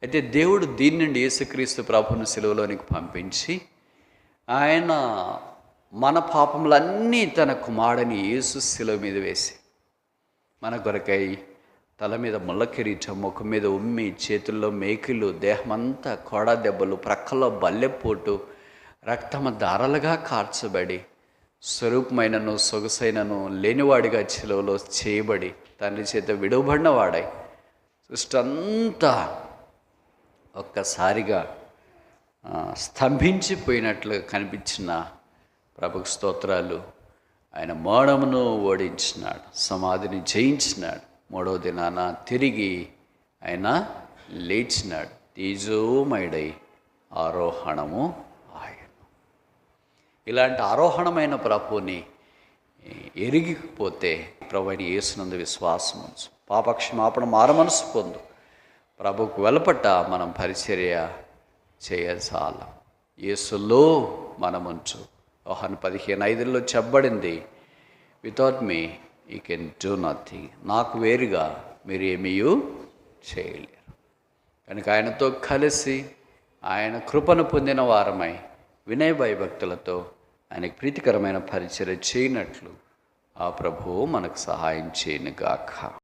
అయితే దేవుడు దీని నుండి యేసుక్రీస్తు ప్రభువును సిలువలోనికి పంపించి, ఆయన మన పాపములన్నీ తన కుమారుని యేసు సిలువ మీద వేసి మన కొరకై తల మీద ముళ్ళ కిరీటం, ముఖం మీద ఉమ్మి, చేతుల్లో మేకులు, దేహమంతా కోడా దెబ్బలు, ప్రక్కలో బల్లెపోటు, రక్తము ధారలుగా కార్చబడి, స్వరూపమైనను సొగసైనను లేనివాడిగా చిలువలో చేయబడి, తండ్రి చేత విడువబడిన వాడై సృష్టి అంతా ఒక్కసారిగా స్తంభించిపోయినట్లుగా కనిపించిన ప్రభుకు స్తోత్రాలు. ఆయన మరణమును ఓడించినాడు, సమాధిని జయించినాడు, మూడవ దినాన తిరిగి ఆయన లేచినాడు, తేజోమయుడై ఆరోహణము ఆయన. ఇలాంటి ఆరోహణమైన ప్రభుని ఎరిగిపోతే ప్రభుని యేసునందు విశ్వాసం ఉంచు, పాపక్షమాపణ మారమనసు పొందు, ప్రభుకు వెలపట్ట మనం పరిచర్య చేయసాల. యేసులో మనముంచు. యోహాను 15:5 చెప్పబడింది, without me you can do nothing. నాకు వేరుగా మీరు ఏమీ చేయలేరు. కనుక ఆయనతో కలిసి ఆయన కృపను పొందిన వారమై వినయ భయభక్తులతో ఆయనకు ప్రీతికరమైన పరిచర్య చేయనట్లు ఆ ప్రభువు మనకు సహాయం చేయనుగాక.